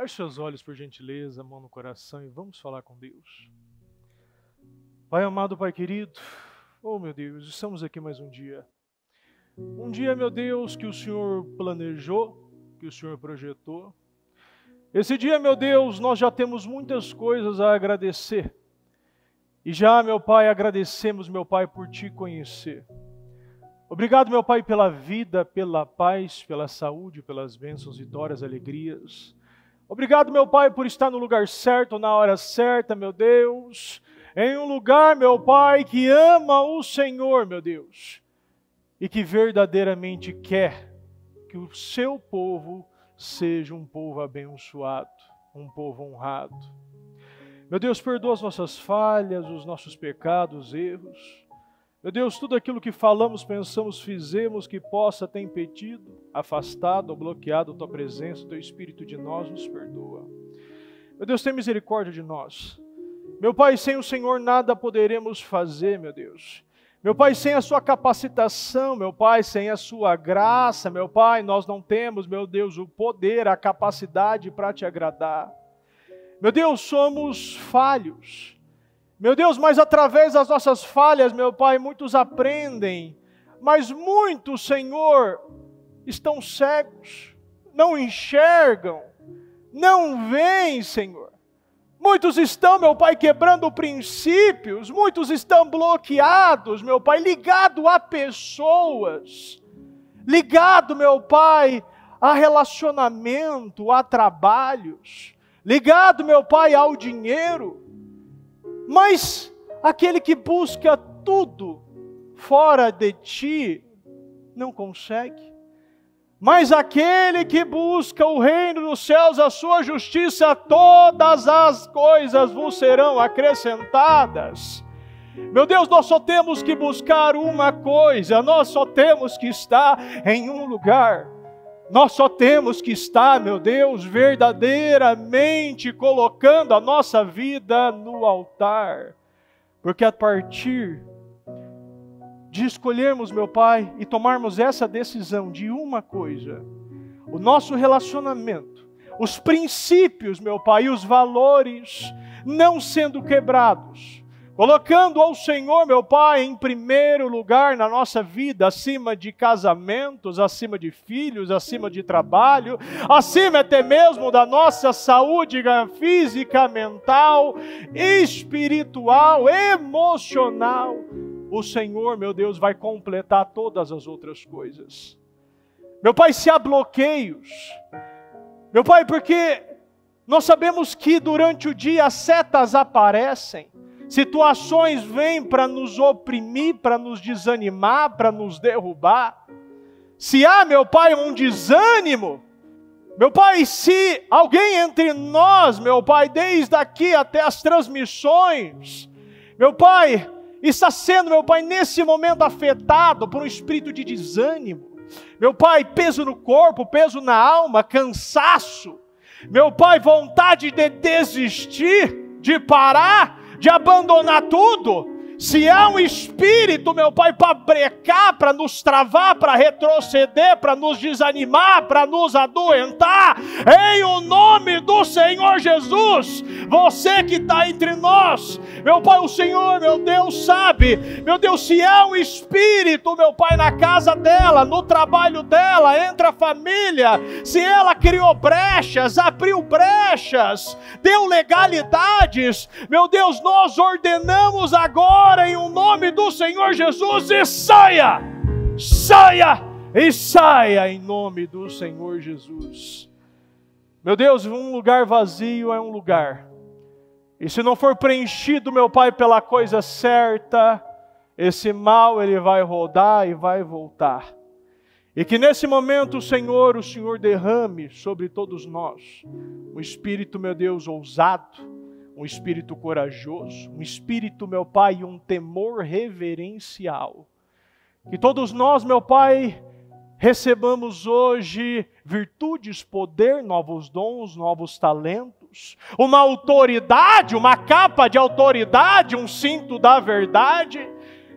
Feche seus olhos, por gentileza, mão no coração, e vamos falar com Deus. Pai amado, Pai querido, oh meu Deus, estamos aqui mais um dia. Um dia, meu Deus, que o Senhor planejou, que o Senhor projetou. Esse dia, meu Deus, nós já temos muitas coisas a agradecer. E já, meu Pai, agradecemos, meu Pai, por Te conhecer. Obrigado, meu Pai, pela vida, pela paz, pela saúde, pelas bênçãos, vitórias, alegrias. Obrigado, meu Pai, por estar no lugar certo, na hora certa, meu Deus. Em um lugar, meu Pai, que ama o Senhor, meu Deus. E que verdadeiramente quer que o seu povo seja um povo abençoado, um povo honrado. Meu Deus, perdoa as nossas falhas, os nossos pecados, erros. Meu Deus, tudo aquilo que falamos, pensamos, fizemos, que possa ter impedido, afastado ou bloqueado a Tua presença, o Teu Espírito de nós, nos perdoa. Meu Deus, tem misericórdia de nós. Meu Pai, sem o Senhor nada poderemos fazer, meu Deus. Meu Pai, sem a Sua capacitação, meu Pai, sem a Sua graça, meu Pai, nós não temos, meu Deus, o poder, a capacidade para Te agradar. Meu Deus, somos falhos. Meu Deus, mas através das nossas falhas, meu Pai, muitos aprendem, mas muitos, Senhor, estão cegos, não enxergam, não veem, Senhor. Muitos estão, meu Pai, quebrando princípios, muitos estão bloqueados, meu Pai, ligado a pessoas, ligado, meu Pai, a relacionamento, a trabalhos, ligado, meu Pai, ao dinheiro. Mas aquele que busca tudo fora de Ti, não consegue. Mas aquele que busca o reino dos céus, a Sua justiça, todas as coisas vos serão acrescentadas. Meu Deus, nós só temos que buscar uma coisa, nós só temos que estar em um lugar. Nós só temos que estar, meu Deus, verdadeiramente colocando a nossa vida no altar. Porque a partir de escolhermos, meu Pai, e tomarmos essa decisão de uma coisa, o nosso relacionamento, os princípios, meu Pai, e os valores não sendo quebrados, colocando ao Senhor, meu Pai, em primeiro lugar na nossa vida, acima de casamentos, acima de filhos, acima de trabalho, acima até mesmo da nossa saúde física, mental, espiritual, emocional, o Senhor, meu Deus, vai completar todas as outras coisas. Meu Pai, se há bloqueios, meu Pai, porque nós sabemos que durante o dia as setas aparecem, situações vêm para nos oprimir, para nos desanimar, para nos derrubar. Se há, meu Pai, um desânimo, meu Pai, se alguém entre nós, meu Pai, desde aqui até as transmissões, meu Pai, está sendo, meu Pai, nesse momento afetado por um espírito de desânimo, meu Pai, peso no corpo, peso na alma, cansaço, meu Pai, vontade de desistir, de parar, de abandonar tudo. Se há um espírito, meu Pai, para brecar, para nos travar, para retroceder, para nos desanimar, para nos adoentar, em o nome do Senhor Jesus, você que está entre nós, meu Pai, o Senhor, meu Deus, sabe, meu Deus, se há um espírito, meu Pai, na casa dela, no trabalho dela, entre a família, se ela criou brechas, abriu brechas, deu legalidades, meu Deus, nós ordenamos agora, em o nome do Senhor Jesus, e saia, saia, e saia em nome do Senhor Jesus. Meu Deus, um lugar vazio é um lugar, e se não for preenchido, meu Pai, pela coisa certa, esse mal ele vai rodar e vai voltar. E que nesse momento, o Senhor derrame sobre todos nós um espírito, meu Deus, ousado, um espírito corajoso, um espírito, meu Pai, um temor reverencial. Que todos nós, meu Pai, recebamos hoje virtudes, poder, novos dons, novos talentos, uma autoridade, uma capa de autoridade, um cinto da verdade.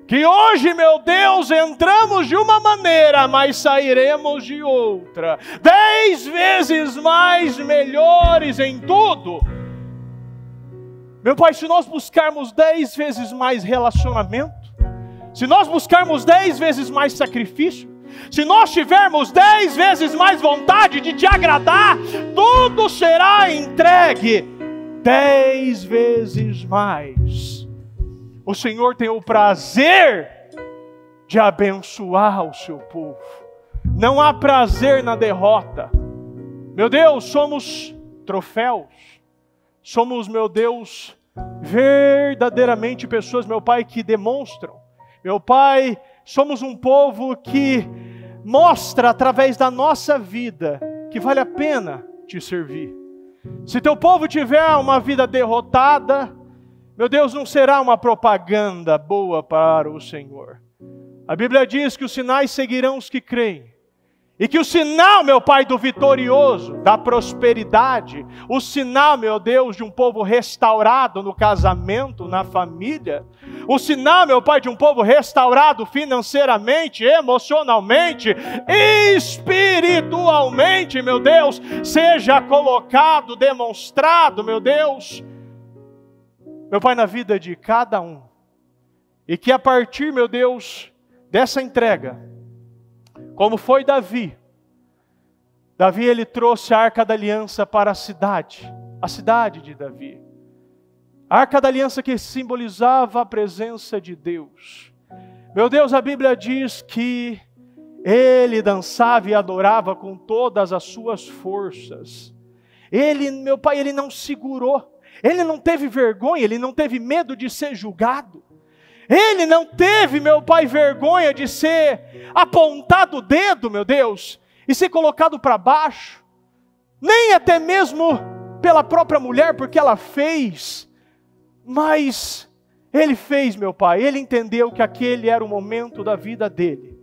Que hoje, meu Deus, entramos de uma maneira, mas sairemos de outra. 10 vezes mais melhores em tudo. Meu Pai, se nós buscarmos 10 vezes mais relacionamento, se nós buscarmos 10 vezes mais sacrifício, se nós tivermos 10 vezes mais vontade de te agradar, tudo será entregue 10 vezes mais. O Senhor tem o prazer de abençoar o seu povo. Não há prazer na derrota. Meu Deus, somos troféus. Somos, meu Deus, verdadeiramente pessoas, meu Pai, que demonstram. Meu Pai, somos um povo que mostra através da nossa vida que vale a pena te servir. Se teu povo tiver uma vida derrotada, meu Deus, não será uma propaganda boa para o Senhor. A Bíblia diz que os sinais seguirão os que creem. E que o sinal, meu Pai, do vitorioso, da prosperidade, o sinal, meu Deus, de um povo restaurado no casamento, na família, o sinal, meu Pai, de um povo restaurado financeiramente, emocionalmente, espiritualmente, meu Deus, seja colocado, demonstrado, meu Deus, meu Pai, na vida de cada um. E que a partir, meu Deus, dessa entrega, como foi Davi, ele trouxe a Arca da Aliança para a cidade de Davi. A Arca da Aliança que simbolizava a presença de Deus. Meu Deus, a Bíblia diz que ele dançava e adorava com todas as suas forças. Ele, meu Pai, ele não segurou. Ele não teve vergonha, ele não teve medo de ser julgado. Ele não teve, meu Pai, vergonha de ser apontado o dedo, meu Deus, e ser colocado para baixo. Nem até mesmo pela própria mulher, porque ela fez. Mas ele fez, meu Pai, ele entendeu que aquele era o momento da vida dele.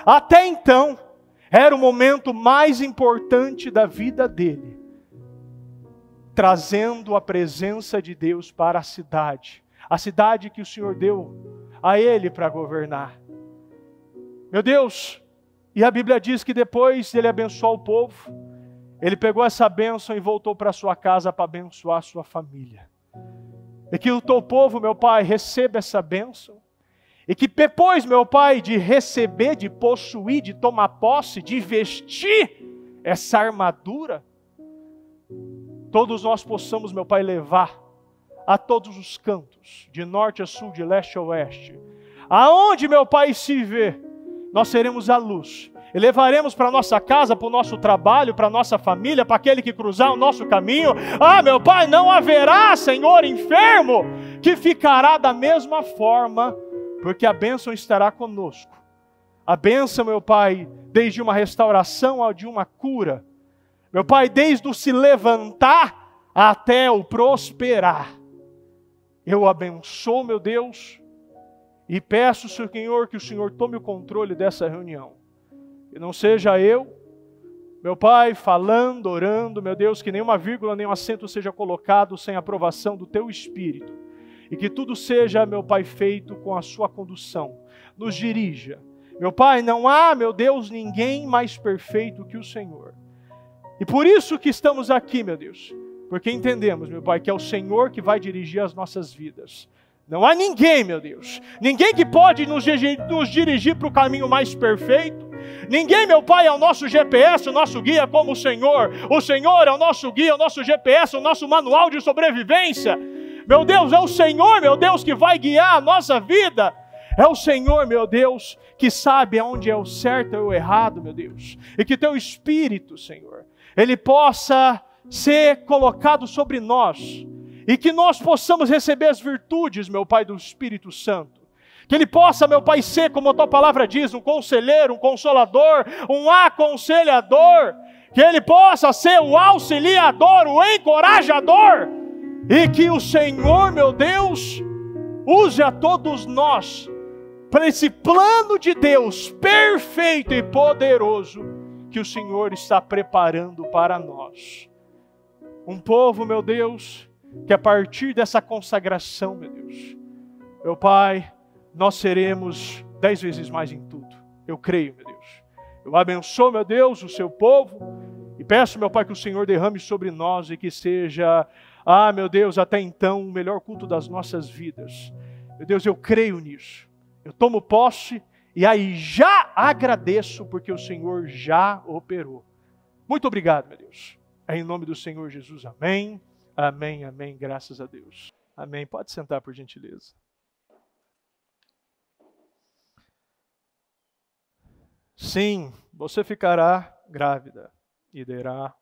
Até então, era o momento mais importante da vida dele. Trazendo a presença de Deus para a cidade que o Senhor deu a ele para governar. Meu Deus, e a Bíblia diz que depois de ele abençoar o povo, ele pegou essa bênção e voltou para sua casa para abençoar a sua família. E que o teu povo, meu Pai, receba essa bênção. E que depois, meu Pai, de receber, de possuir, de tomar posse, de vestir essa armadura, todos nós possamos, meu Pai, levar a todos os cantos, de norte a sul, de leste a oeste. Aonde, meu Pai, se vê, nós seremos a luz. E levaremos para a nossa casa, para o nosso trabalho, para a nossa família, para aquele que cruzar o nosso caminho. Ah, meu Pai, não haverá, Senhor, enfermo, que ficará da mesma forma, porque a bênção estará conosco. A bênção, meu Pai, desde uma restauração a de uma cura. Meu Pai, desde o se levantar até o prosperar. Eu abençoo, meu Deus, e peço, Senhor, que o Senhor tome o controle dessa reunião. Que não seja eu, meu Pai, falando, orando, meu Deus, que nenhuma vírgula, nenhum acento seja colocado sem a aprovação do Teu Espírito. E que tudo seja, meu Pai, feito com a Sua condução. Nos dirija. Meu Pai, não há, meu Deus, ninguém mais perfeito que o Senhor. E por isso que estamos aqui, meu Deus. Porque entendemos, meu Pai, que é o Senhor que vai dirigir as nossas vidas. Não há ninguém, meu Deus. Ninguém que pode nos dirigir para o caminho mais perfeito. Ninguém, meu Pai, é o nosso GPS, o nosso guia como o Senhor. O Senhor é o nosso guia, o nosso GPS, o nosso manual de sobrevivência. Meu Deus, é o Senhor, meu Deus, que vai guiar a nossa vida. É o Senhor, meu Deus, que sabe aonde é o certo e o errado, meu Deus. E que Teu Espírito, Senhor, Ele possa ser colocado sobre nós, e que nós possamos receber as virtudes, meu Pai, do Espírito Santo. Que Ele possa, meu Pai, ser, como a Tua palavra diz, um conselheiro, um consolador, um aconselhador. Que Ele possa ser o auxiliador, o encorajador. E que o Senhor, meu Deus, use a todos nós para esse plano de Deus perfeito e poderoso que o Senhor está preparando para nós. Um povo, meu Deus, que a partir dessa consagração, meu Deus, meu Pai, nós seremos 10 vezes mais em tudo. Eu creio, meu Deus. Eu abençoo, meu Deus, o seu povo e peço, meu Pai, que o Senhor derrame sobre nós e que seja, meu Deus, até então, o melhor culto das nossas vidas. Meu Deus, eu creio nisso. Eu tomo posse e aí já agradeço porque o Senhor já operou. Muito obrigado, meu Deus. É em nome do Senhor Jesus. Amém. Amém, amém. Graças a Deus. Amém. Pode sentar, por gentileza. Sim, você ficará grávida e dará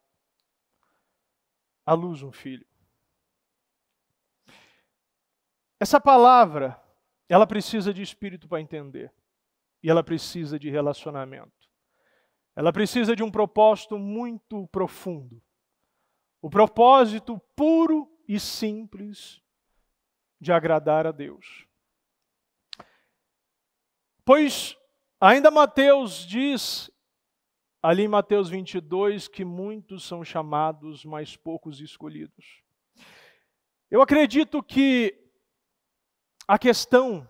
à luz um filho. Essa palavra, ela precisa de espírito para entender. E ela precisa de relacionamento. Ela precisa de um propósito muito profundo. O propósito puro e simples de agradar a Deus. Pois ainda Mateus diz, ali em Mateus 22, que muitos são chamados, mas poucos escolhidos. Eu acredito que a questão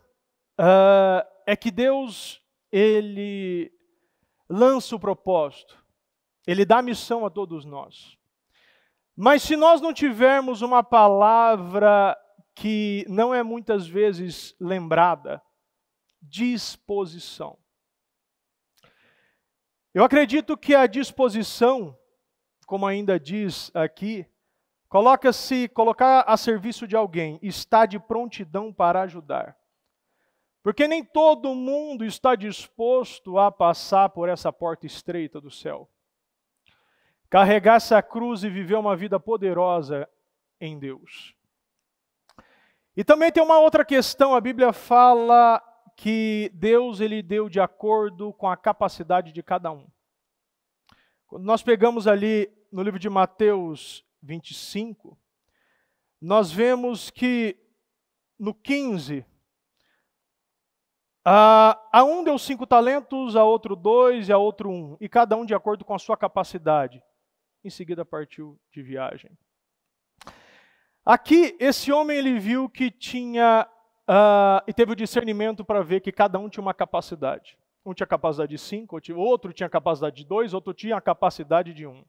é que Deus, Ele lança o propósito, Ele dá missão a todos nós. Mas se nós não tivermos uma palavra que não é muitas vezes lembrada, disposição. Eu acredito que a disposição, como ainda diz aqui, colocar a serviço de alguém, está de prontidão para ajudar. Porque nem todo mundo está disposto a passar por essa porta estreita do céu. Carregar essa cruz e viver uma vida poderosa em Deus. E também tem uma outra questão, a Bíblia fala que Deus Ele deu de acordo com a capacidade de cada um. Quando nós pegamos ali no livro de Mateus 25, nós vemos que no 15, a um deu 5 talentos, a outro 2 e a outro 1, e cada um de acordo com a sua capacidade. Em seguida partiu de viagem. Aqui, esse homem ele viu que tinha, e teve o discernimento para ver que cada um tinha uma capacidade. Um tinha capacidade de 5, outro tinha capacidade de 2, outro tinha a capacidade de 1.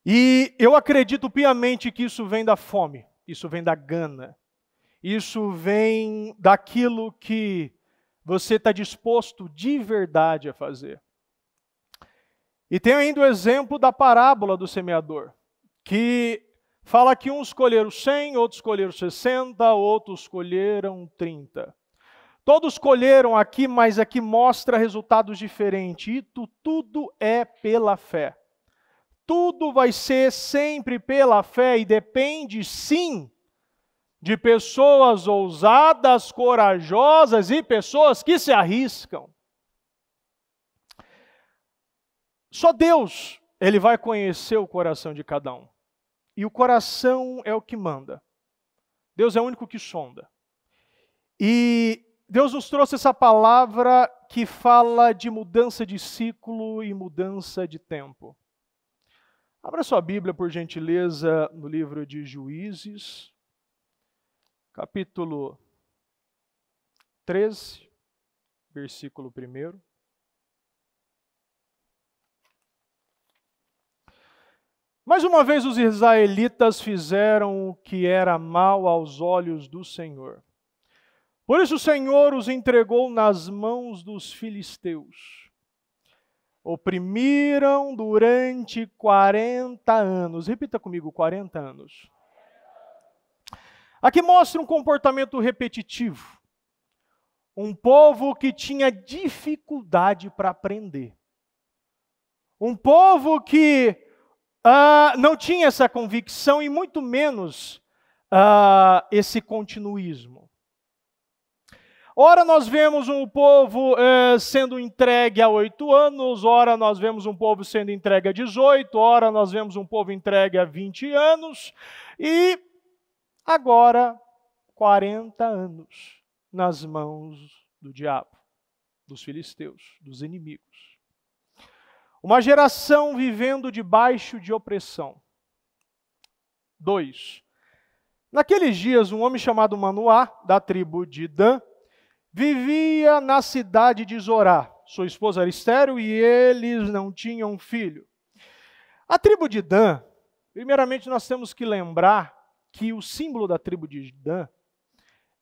E eu acredito piamente que isso vem da fome, isso vem da gana, isso vem daquilo que você está disposto de verdade a fazer. E tem ainda o exemplo da parábola do semeador, que fala que uns escolheram 100, outros escolheram 60, outros escolheram 30. Todos escolheram aqui, mas aqui mostra resultados diferentes. E tudo é pela fé. Tudo vai ser sempre pela fé e depende, sim, de pessoas ousadas, corajosas e pessoas que se arriscam. Só Deus, Ele vai conhecer o coração de cada um. E o coração é o que manda. Deus é o único que sonda. E Deus nos trouxe essa palavra que fala de mudança de ciclo e mudança de tempo. Abra sua Bíblia, por gentileza, no livro de Juízes, capítulo 13, versículo 1. Mais uma vez os israelitas fizeram o que era mal aos olhos do Senhor. Por isso o Senhor os entregou nas mãos dos filisteus. Oprimiram durante 40 anos. Repita comigo, 40 anos. Aqui mostra um comportamento repetitivo. Um povo que tinha dificuldade para aprender. Um povo que não tinha essa convicção e muito menos esse continuismo. Ora nós vemos um povo sendo entregue a 8 anos, ora nós vemos um povo sendo entregue a 18, ora nós vemos um povo entregue a 20 anos, e agora 40 anos nas mãos do diabo, dos filisteus, dos inimigos. Uma geração vivendo debaixo de opressão. 2. Naqueles dias, um homem chamado Manoá, da tribo de Dan, vivia na cidade de Zorá. Sua esposa era estéril e eles não tinham filho. A tribo de Dan, primeiramente nós temos que lembrar que o símbolo da tribo de Dan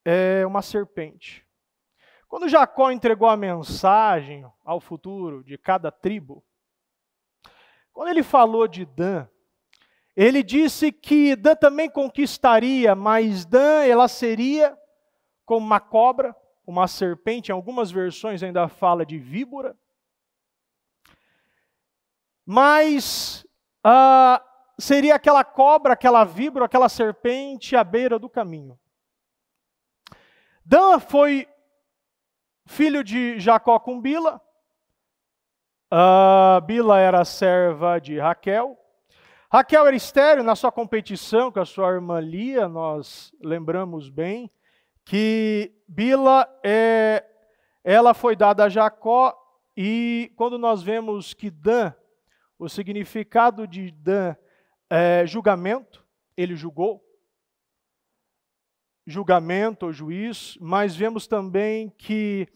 é uma serpente. Quando Jacó entregou a mensagem ao futuro de cada tribo, quando ele falou de Dan, ele disse que Dan também conquistaria, mas Dan ela seria como uma cobra, uma serpente, em algumas versões ainda fala de víbora. Mas seria aquela cobra, aquela víbora, aquela serpente à beira do caminho. Dan foi filho de Jacó com Bila. Bila era serva de Raquel. Raquel era estéril na sua competição com a sua irmã Lia, nós lembramos bem que Bila, ela foi dada a Jacó, e quando nós vemos que Dan, o significado de Dan é julgamento, ele julgou, julgamento ou juiz, mas vemos também que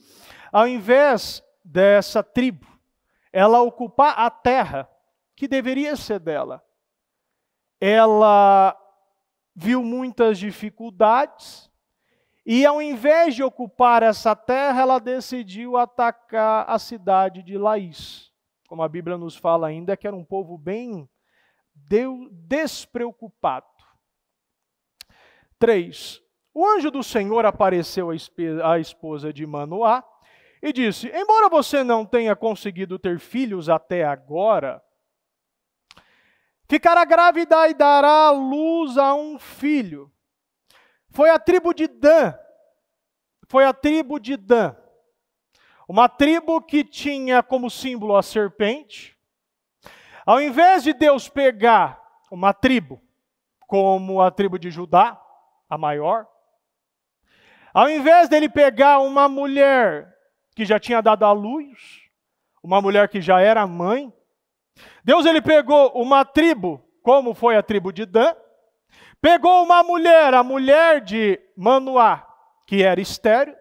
ao invés dessa tribo, ela ocupar a terra que deveria ser dela, ela viu muitas dificuldades, e ao invés de ocupar essa terra, ela decidiu atacar a cidade de Laís. Como a Bíblia nos fala ainda, que era um povo bem despreocupado. 3. O anjo do Senhor apareceu à esposa de Manoá e disse: embora você não tenha conseguido ter filhos até agora, ficará grávida e dará luz a um filho. Foi a tribo de Dan. Uma tribo que tinha como símbolo a serpente. Ao invés de Deus pegar uma tribo, como a tribo de Judá, a maior, ao invés dele pegar uma mulher que já tinha dado à luz, uma mulher que já era mãe, Deus ele pegou uma tribo, como foi a tribo de Dan, pegou uma mulher, a mulher de Manoá, que era estéril,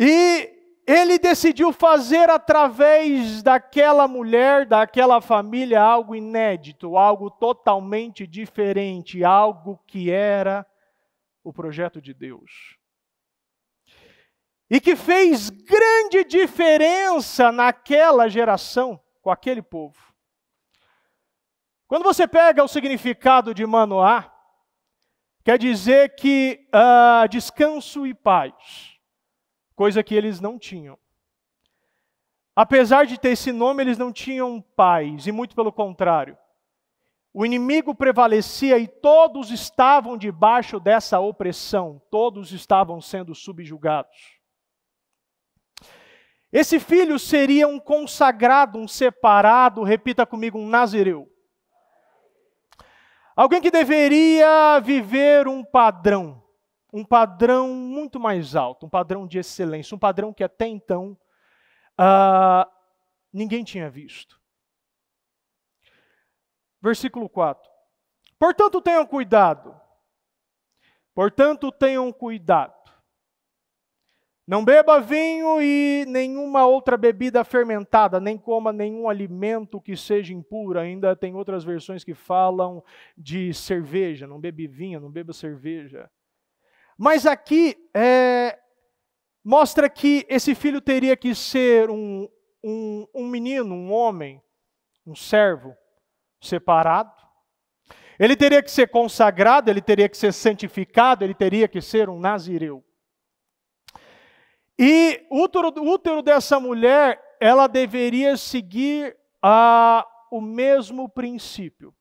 e ele decidiu fazer através daquela mulher, daquela família, algo inédito, algo totalmente diferente, algo que era o projeto de Deus. E que fez grande diferença naquela geração, com aquele povo. Quando você pega o significado de Manoá, quer dizer que descanso e paz, coisa que eles não tinham. Apesar de ter esse nome, eles não tinham paz, e muito pelo contrário. O inimigo prevalecia e todos estavam debaixo dessa opressão, todos estavam sendo subjugados. Esse filho seria um consagrado, um separado, repita comigo, um nazireu. Alguém que deveria viver um padrão muito mais alto, um padrão de excelência, um padrão que até então ninguém tinha visto. Versículo 4. Portanto tenham cuidado. Não beba vinho e nenhuma outra bebida fermentada, nem coma nenhum alimento que seja impuro. Ainda tem outras versões que falam de cerveja. Não bebe vinho, não beba cerveja. Mas aqui mostra que esse filho teria que ser um menino, um homem, um servo separado. Ele teria que ser consagrado, ele teria que ser santificado, ele teria que ser um nazireu. E o útero dessa mulher, ela deveria seguir o mesmo princípio.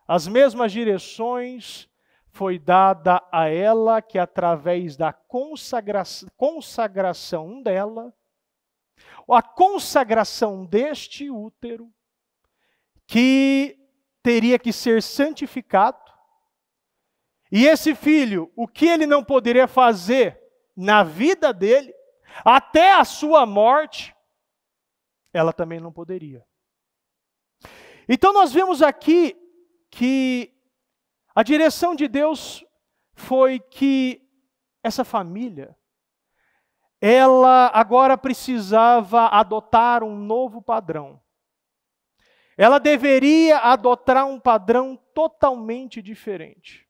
As mesmas direções foi dada a ela, que através da consagração dela, a consagração deste útero, que teria que ser santificado. E esse filho, o que ele não poderia fazer na vida dele, até a sua morte, ela também não poderia. Então nós vemos aqui que A direção de Deus foi que essa família, ela agora precisava adotar um novo padrão. Ela deveria adotar um padrão totalmente diferente.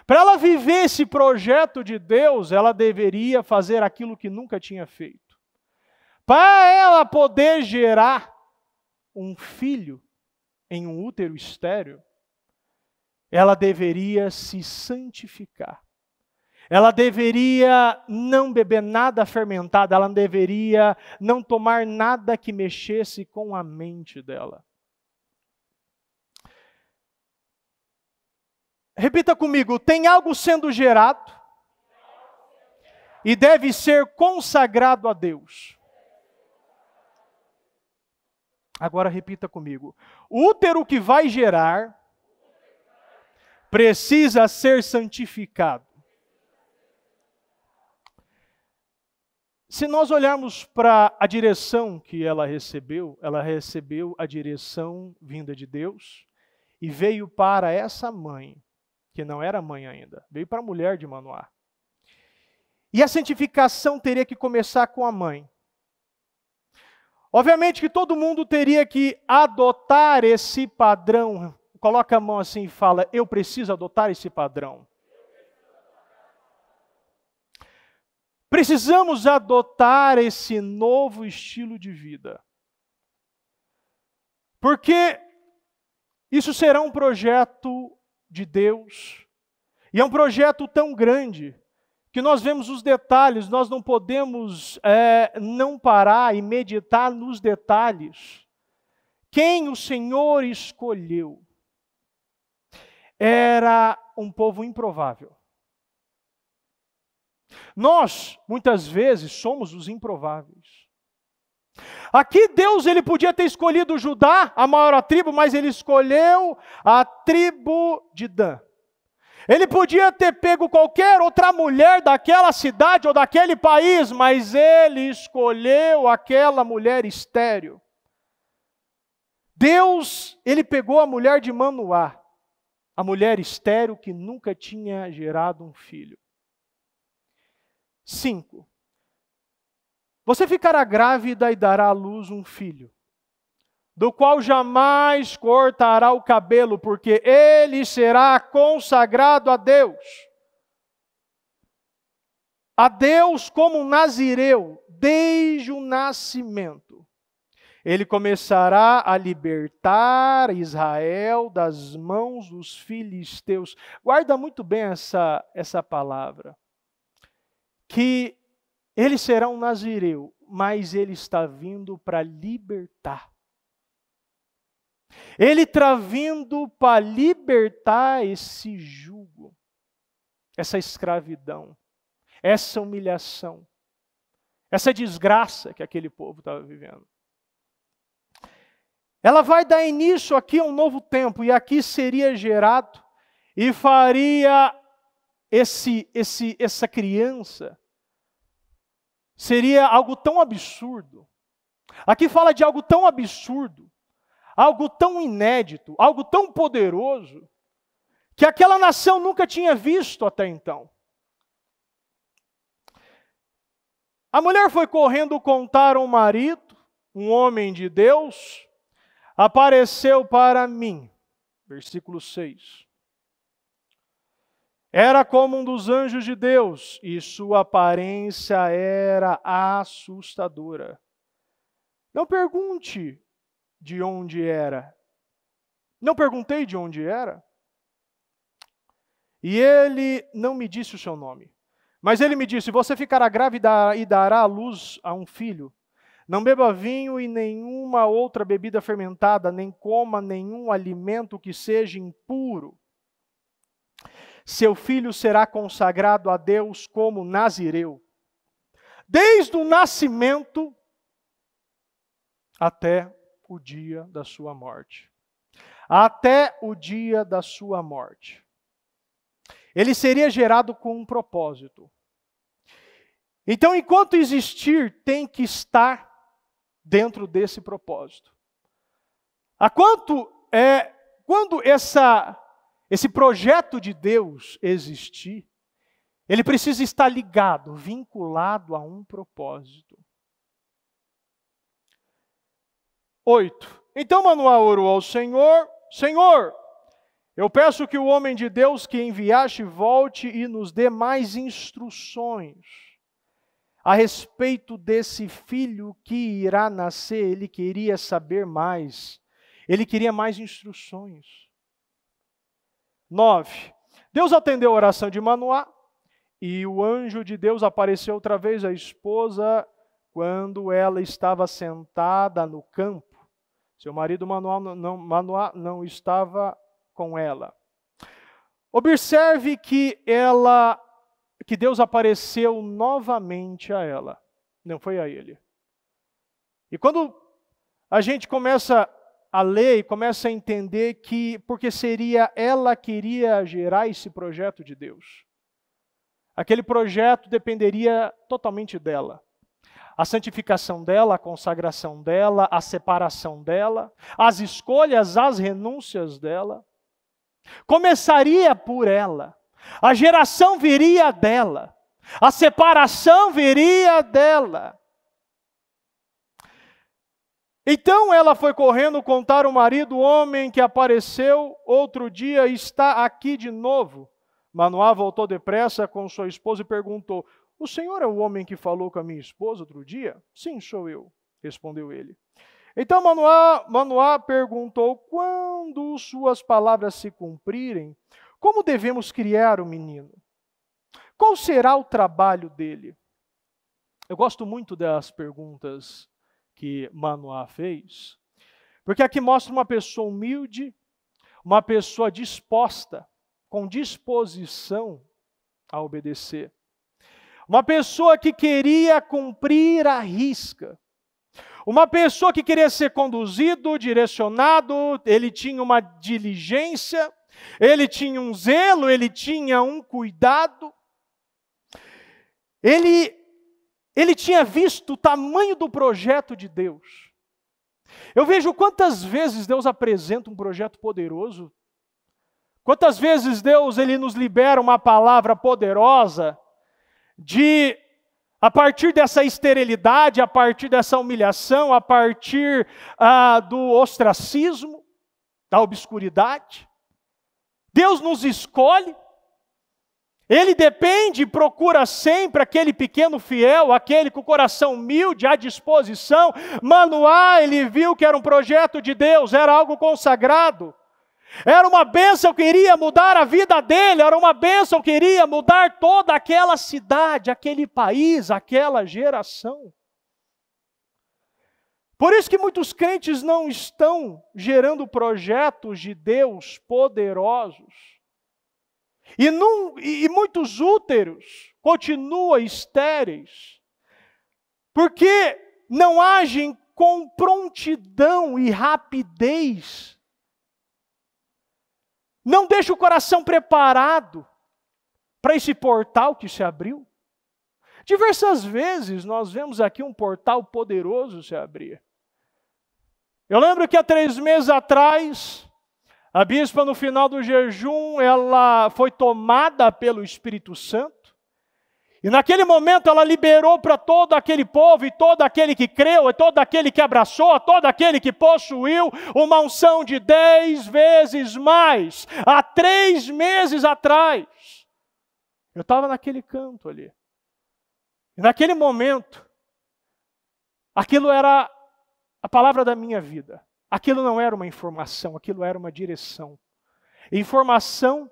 Para ela viver esse projeto de Deus, ela deveria fazer aquilo que nunca tinha feito. Para ela poder gerar um filho em um útero estéril, ela deveria se santificar. Ela deveria não beber nada fermentado, ela deveria não tomar nada que mexesse com a mente dela. Repita comigo, tem algo sendo gerado e deve ser consagrado a Deus. Agora repita comigo, o útero que vai gerar precisa ser santificado. Se nós olharmos para a direção que ela recebeu a direção vinda de Deus e veio para essa mãe, que não era mãe ainda, veio para a mulher de Manoá. E a santificação teria que começar com a mãe. Obviamente que todo mundo teria que adotar esse padrão. Coloca a mão assim e fala, eu preciso adotar esse padrão. Precisamos adotar esse novo estilo de vida. Porque isso será um projeto de Deus. E é um projeto tão grande que nós vemos os detalhes, nós não podemos não parar e meditar nos detalhes. Quem o Senhor escolheu era um povo improvável. Nós, muitas vezes, somos os improváveis. Aqui Deus ele podia ter escolhido Judá, a maior tribo, mas ele escolheu a tribo de Dan. Ele podia ter pego qualquer outra mulher daquela cidade ou daquele país, mas ele escolheu aquela mulher estéril. Deus, ele pegou a mulher de Manoá, a mulher estéril que nunca tinha gerado um filho. 5. Você ficará grávida e dará à luz um filho, do qual jamais cortará o cabelo, porque ele será consagrado a Deus. A Deus como um nazireu, desde o nascimento. Ele começará a libertar Israel das mãos dos filisteus. Guarda muito bem essa palavra. Que ele será um nazireu, mas ele está vindo para libertar. Ele está vindo para libertar esse jugo, essa escravidão, essa humilhação, essa desgraça que aquele povo estava vivendo. Ela vai dar início aqui a um novo tempo, e aqui seria gerado e faria essa criança, seria algo tão absurdo. Aqui fala de algo tão absurdo, algo tão inédito, algo tão poderoso, que aquela nação nunca tinha visto até então. A mulher foi correndo contar ao marido, um homem de Deus, apareceu para mim. Versículo 6. Era como um dos anjos de Deus, e sua aparência era assustadora. Não pergunte de onde era. Não perguntei de onde era. E ele não me disse o seu nome. Mas ele me disse, você ficará grávida e dará à luz a um filho. Não beba vinho e nenhuma outra bebida fermentada, nem coma nenhum alimento que seja impuro. Seu filho será consagrado a Deus como nazireu, desde o nascimento até o dia da sua morte. Até o dia da sua morte. Ele seria gerado com um propósito. Então, enquanto existir, tem que estar dentro desse propósito. Quando esse projeto de Deus existir, ele precisa estar ligado, vinculado a um propósito. 8. Então Manoá orou ao Senhor: Senhor, eu peço que o homem de Deus que enviaste volte e nos dê mais instruções a respeito desse filho que irá nascer. Ele queria saber mais. Ele queria mais instruções. 9. Deus atendeu a oração de Manoá e o anjo de Deus apareceu outra vez à esposa quando ela estava sentada no campo. Seu marido Manoá não estava com ela. Observe que Deus apareceu novamente a ela, não foi a ele. E quando a gente começa a ler e começa a entender que, porque ela queria gerar esse projeto de Deus. Aquele projeto dependeria totalmente dela. A santificação dela, a consagração dela, a separação dela, as escolhas, as renúncias dela. Começaria por ela. A geração viria dela. A separação viria dela. Então ela foi correndo contar ao marido: o homem que apareceu outro dia está aqui de novo. Manoá voltou depressa com sua esposa e perguntou: o senhor é o homem que falou com a minha esposa outro dia? Sim, sou eu, respondeu ele. Então Manoá perguntou: quando suas palavras se cumprirem, como devemos criar o menino? Qual será o trabalho dele? Eu gosto muito das perguntas que Manoá fez, porque aqui mostra uma pessoa humilde, uma pessoa disposta, com disposição a obedecer. Uma pessoa que queria cumprir à risca. Uma pessoa que queria ser conduzido, direcionado, ele tinha uma diligência, ele tinha um zelo, ele tinha um cuidado. Ele tinha visto o tamanho do projeto de Deus. Eu vejo quantas vezes Deus apresenta um projeto poderoso. Quantas vezes Deus ele nos libera uma palavra poderosa a partir dessa esterilidade, a partir dessa humilhação, a partir do ostracismo, da obscuridade. Deus nos escolhe. Ele depende e procura sempre aquele pequeno fiel, aquele com o coração humilde, à disposição. Manoá, ele viu que era um projeto de Deus, era algo consagrado. Era uma bênção que iria mudar a vida dele, era uma bênção que iria mudar toda aquela cidade, aquele país, aquela geração. Por isso que muitos crentes não estão gerando projetos de Deus poderosos. E muitos úteros continuam estéreis, porque não agem com prontidão e rapidez. Não deixa o coração preparado para esse portal que se abriu. Diversas vezes nós vemos aqui um portal poderoso se abrir. Eu lembro que há 3 meses atrás, a bispa, no final do jejum, ela foi tomada pelo Espírito Santo. E naquele momento ela liberou para todo aquele povo, e todo aquele que creu, e todo aquele que abraçou, todo aquele que possuiu uma unção de 10 vezes mais. Há 3 meses atrás, eu estava naquele canto ali. E naquele momento, aquilo era a palavra da minha vida. Aquilo não era uma informação, aquilo era uma direção. Informação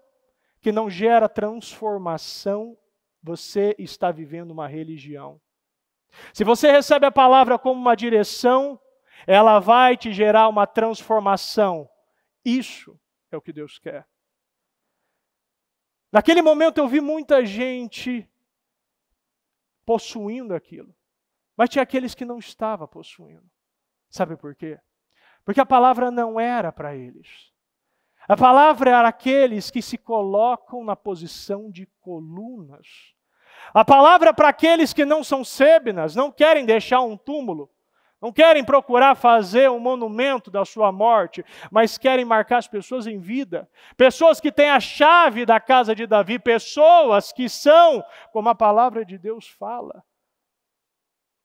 que não gera transformação, você está vivendo uma religião. Se você recebe a palavra como uma direção, ela vai te gerar uma transformação. Isso é o que Deus quer. Naquele momento eu vi muita gente possuindo aquilo, mas tinha aqueles que não estavam possuindo. Sabe por quê? Porque a palavra não era para eles. A palavra era aqueles que se colocam na posição de colunas. A palavra é para aqueles que não são sêbinas, não querem deixar um túmulo, Não querem procurar fazer um monumento da sua morte, mas querem marcar as pessoas em vida. Pessoas que têm a chave da casa de Davi, pessoas que são, como a palavra de Deus fala,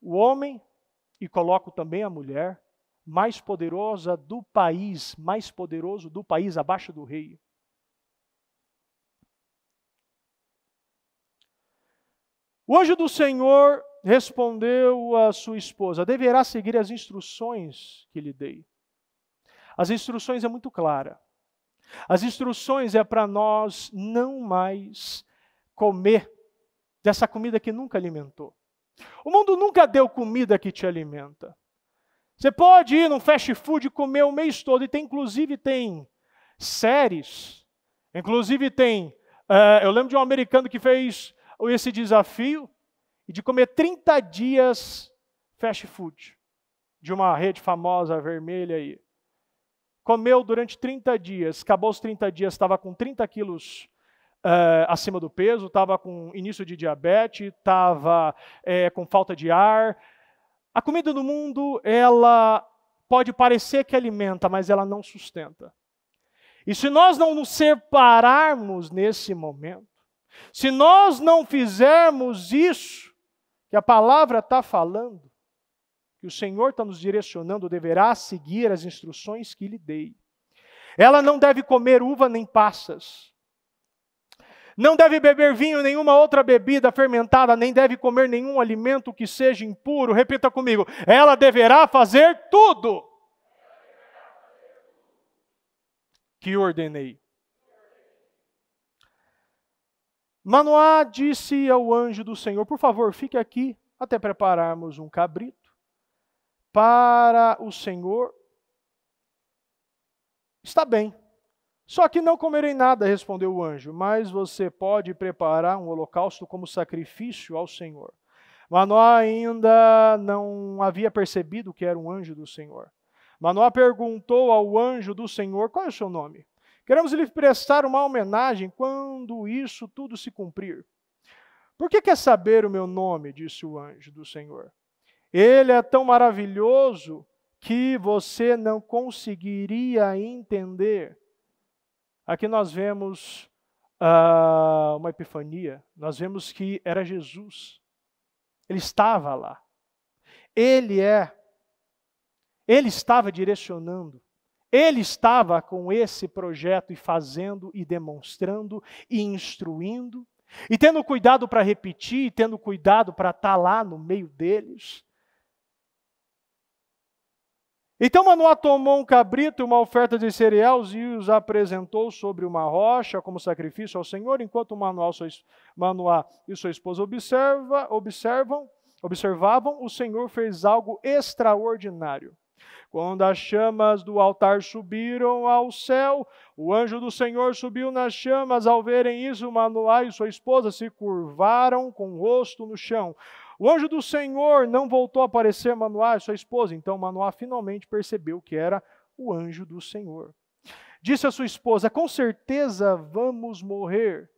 o homem, e coloco também a mulher, mais poderosa do país, mais poderoso do país abaixo do rei. O anjo do Senhor respondeu a sua esposa: deverá seguir as instruções que lhe dei. As instruções é muito clara. As instruções é para nós não mais comer dessa comida que nunca alimentou. O mundo nunca deu comida que te alimenta. Você pode ir num fast food e comer o mês todo, e inclusive tem séries, inclusive tem... eu lembro de um americano que fez esse desafio de comer 30 dias fast food, de uma rede famosa vermelha aí. Comeu durante 30 dias, acabou os 30 dias, estava com 30 quilos acima do peso, estava com início de diabetes, estava com falta de ar. A comida do mundo, ela pode parecer que alimenta, mas ela não sustenta. E se nós não nos separarmos nesse momento, se nós não fizermos isso que a palavra está falando, que o Senhor está nos direcionando, deverá seguir as instruções que lhe dei. Ela não deve comer uva nem passas. Não deve beber vinho, nenhuma outra bebida fermentada, nem deve comer nenhum alimento que seja impuro. Repita comigo. Ela deverá fazer tudo que ordenei. Manoá disse ao anjo do Senhor: por favor, fique aqui até prepararmos um cabrito para o Senhor. Está bem. Só que não comerei nada, respondeu o anjo, mas você pode preparar um holocausto como sacrifício ao Senhor. Manoá ainda não havia percebido que era um anjo do Senhor. Manoá perguntou ao anjo do Senhor: qual é o seu nome? Queremos lhe prestar uma homenagem quando isso tudo se cumprir. Por que quer saber o meu nome? Disse o anjo do Senhor. Ele é tão maravilhoso que você não conseguiria entender. Aqui nós vemos uma epifania, nós vemos que era Jesus. Ele estava lá. Ele estava direcionando. Ele estava com esse projeto e fazendo e demonstrando e instruindo. E tendo cuidado para repetir, e tendo cuidado para estar lá no meio deles. Então Manoá tomou um cabrito e uma oferta de cereais e os apresentou sobre uma rocha como sacrifício ao Senhor, enquanto Manoá e sua esposa observavam, o Senhor fez algo extraordinário. Quando as chamas do altar subiram ao céu, o anjo do Senhor subiu nas chamas. Ao verem isso, Manoá e sua esposa se curvaram com o rosto no chão. O anjo do Senhor não voltou a aparecer a Manoá e sua esposa. Então Manoá finalmente percebeu que era o anjo do Senhor. Disse a sua esposa: com certeza vamos morrer,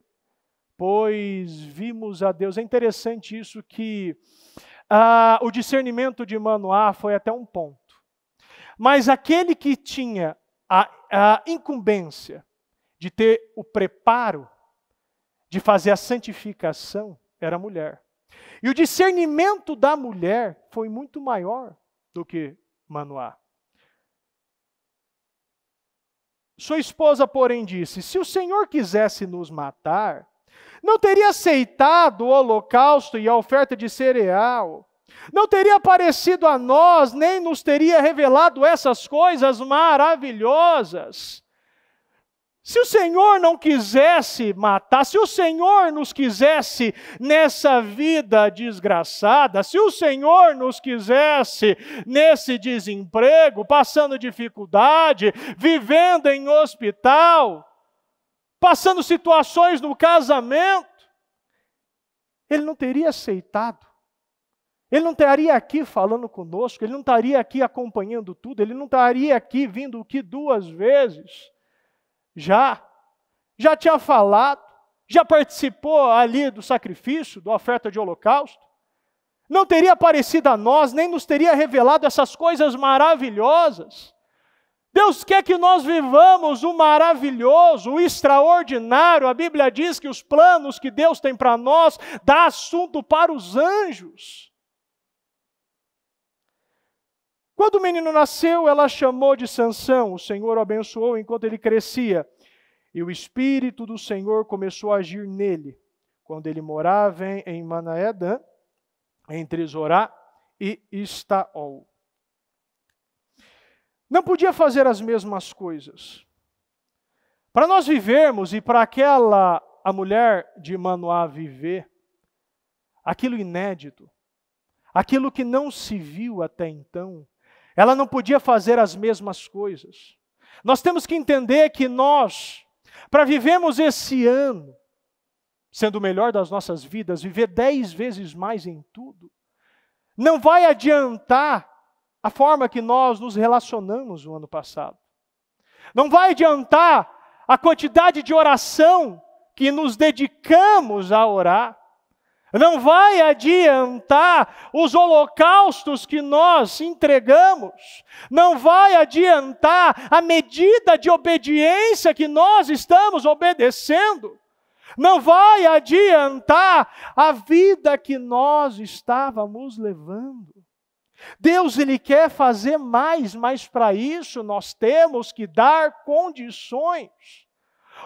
pois vimos a Deus. É interessante isso que o discernimento de Manoá foi até um ponto. Mas aquele que tinha a incumbência de ter o preparo, de fazer a santificação, era a mulher. E o discernimento da mulher foi muito maior do que Manoá. Sua esposa, porém, disse: se o Senhor quisesse nos matar, não teria aceitado o holocausto e a oferta de cereal, não teria aparecido a nós, nem nos teria revelado essas coisas maravilhosas. Se o Senhor não quisesse matar, se o Senhor nos quisesse nessa vida desgraçada, se o Senhor nos quisesse nesse desemprego, passando dificuldade, vivendo em hospital, passando situações no casamento, Ele não teria aceitado. Ele não estaria aqui falando conosco, Ele não estaria aqui acompanhando tudo, Ele não estaria aqui vindo aqui 2 vezes. Já tinha falado, já participou ali do sacrifício, da oferta de holocausto. não teria aparecido a nós, nem nos teria revelado essas coisas maravilhosas. Deus quer que nós vivamos o maravilhoso, o extraordinário. A Bíblia diz que os planos que Deus tem para nós dá assunto para os anjos. Quando o menino nasceu, ela chamou de Sansão. O Senhor o abençoou enquanto ele crescia. E o Espírito do Senhor começou a agir nele, quando ele morava em Manaedã, entre Zorá e Estaol. Não podia fazer as mesmas coisas. Para nós vivermos e para a mulher de Manoá viver, aquilo inédito, aquilo que não se viu até então, ela não podia fazer as mesmas coisas. Nós temos que entender que nós, para vivermos esse ano, sendo o melhor das nossas vidas, viver 10 vezes mais em tudo, não vai adiantar a forma que nós nos relacionamos no ano passado. Não vai adiantar a quantidade de oração que nos dedicamos a orar. Não vai adiantar os holocaustos que nós entregamos. Não vai adiantar a medida de obediência que nós estamos obedecendo. Não vai adiantar a vida que nós estávamos levando. Deus, Ele quer fazer mais, mas para isso nós temos que dar condições.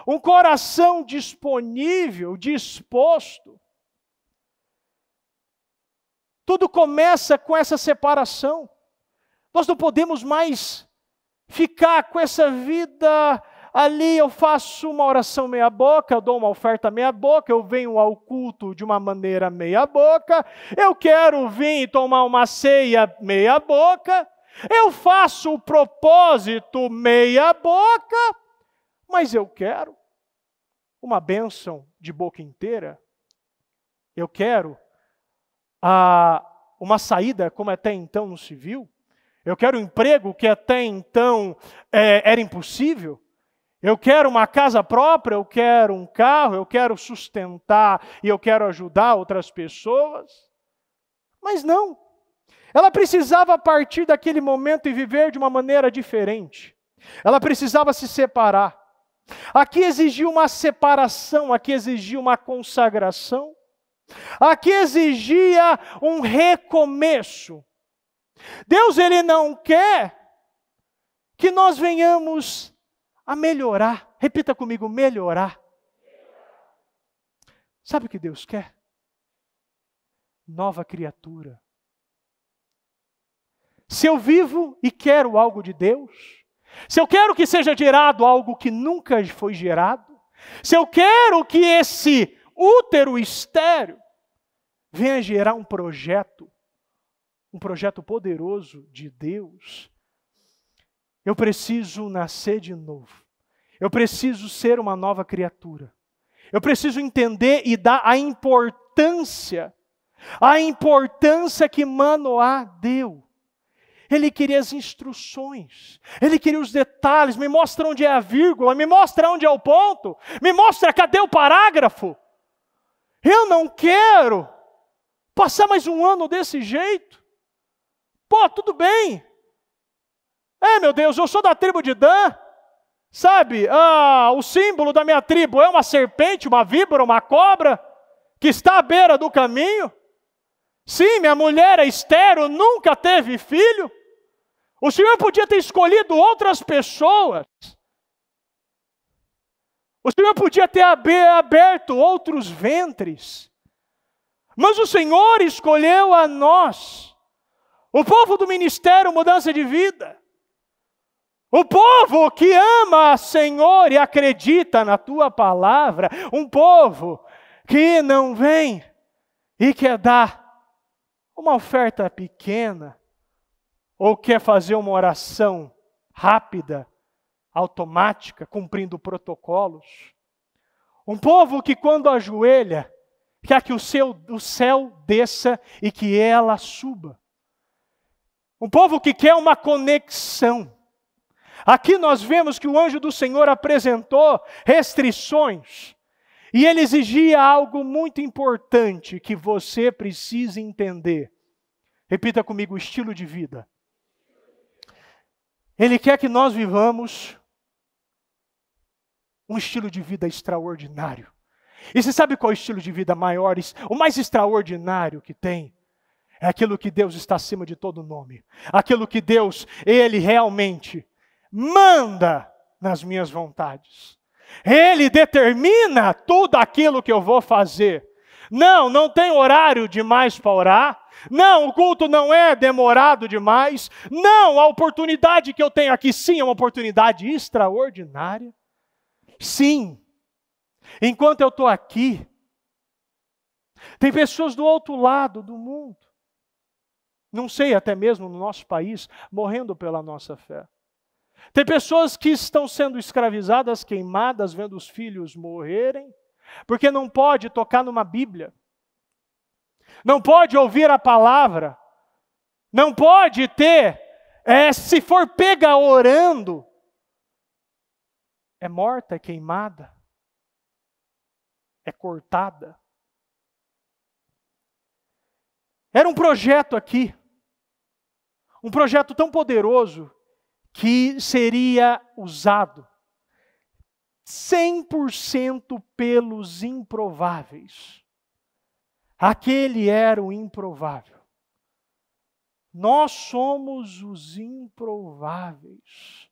Um coração disponível, disposto. Tudo começa com essa separação. Nós não podemos mais ficar com essa vida ali. Eu faço uma oração meia boca, eu dou uma oferta meia boca, eu venho ao culto de uma maneira meia boca, eu quero vir tomar uma ceia meia boca, eu faço o propósito meia boca, mas eu quero uma bênção de boca inteira. Eu quero uma saída como até então não se viu. Eu quero um emprego que até então era impossível. Eu quero uma casa própria, eu quero um carro, eu quero sustentar e eu quero ajudar outras pessoas. Mas não. Ela precisava partir daquele momento e viver de uma maneira diferente. Ela precisava se separar. Aqui exigia uma separação, aqui exigia uma consagração. Aqui exigia um recomeço. Deus, Ele não quer que nós venhamos a melhorar. Repita comigo, melhorar. Sabe o que Deus quer? Nova criatura. Se eu vivo e quero algo de Deus, se eu quero que seja gerado algo que nunca foi gerado, se eu quero que esse útero estéril venha gerar um projeto poderoso de Deus, eu preciso nascer de novo. Eu preciso ser uma nova criatura. Eu preciso entender e dar a importância que Manoá deu. Ele queria as instruções, ele queria os detalhes, me mostra onde é a vírgula, me mostra onde é o ponto, me mostra cadê o parágrafo. Eu não quero passar mais um ano desse jeito. Pô, tudo bem. Meu Deus, eu sou da tribo de Dan. Sabe, o símbolo da minha tribo é uma serpente, uma víbora, uma cobra, que está à beira do caminho. Sim, minha mulher é estéril, nunca teve filho. O Senhor podia ter escolhido outras pessoas. O Senhor podia ter aberto outros ventres. Mas o Senhor escolheu a nós. O povo do ministério Mudança de Vida. O povo que ama, Senhor, e acredita na Tua palavra. Um povo que não vem e quer dar uma oferta pequena, ou quer fazer uma oração rápida, automática, cumprindo protocolos. Um povo que quando ajoelha, quer que o céu desça e que ela suba. Um povo que quer uma conexão. Aqui nós vemos que o anjo do Senhor apresentou restrições. E ele exigia algo muito importante que você precisa entender. Repita comigo: o estilo de vida. Ele quer que nós vivamos um estilo de vida extraordinário. E você sabe qual é o estilo de vida maior, o mais extraordinário que tem? É aquilo que Deus está acima de todo nome. Aquilo que Deus, Ele realmente manda nas minhas vontades. Ele determina tudo aquilo que eu vou fazer. Não tem horário demais para orar. Não, o culto não é demorado demais. Não, a oportunidade que eu tenho aqui sim é uma oportunidade extraordinária. Sim, enquanto eu estou aqui, tem pessoas do outro lado do mundo, não sei, até mesmo no nosso país, morrendo pela nossa fé. Tem pessoas que estão sendo escravizadas, queimadas, vendo os filhos morrerem, porque não pode tocar numa Bíblia, não pode ouvir a palavra, não pode ter, se for pega orando, é morta, é queimada, é cortada. Era um projeto aqui, um projeto tão poderoso que seria usado 100% pelos improváveis. Aquele era o improvável. Nós somos os improváveis.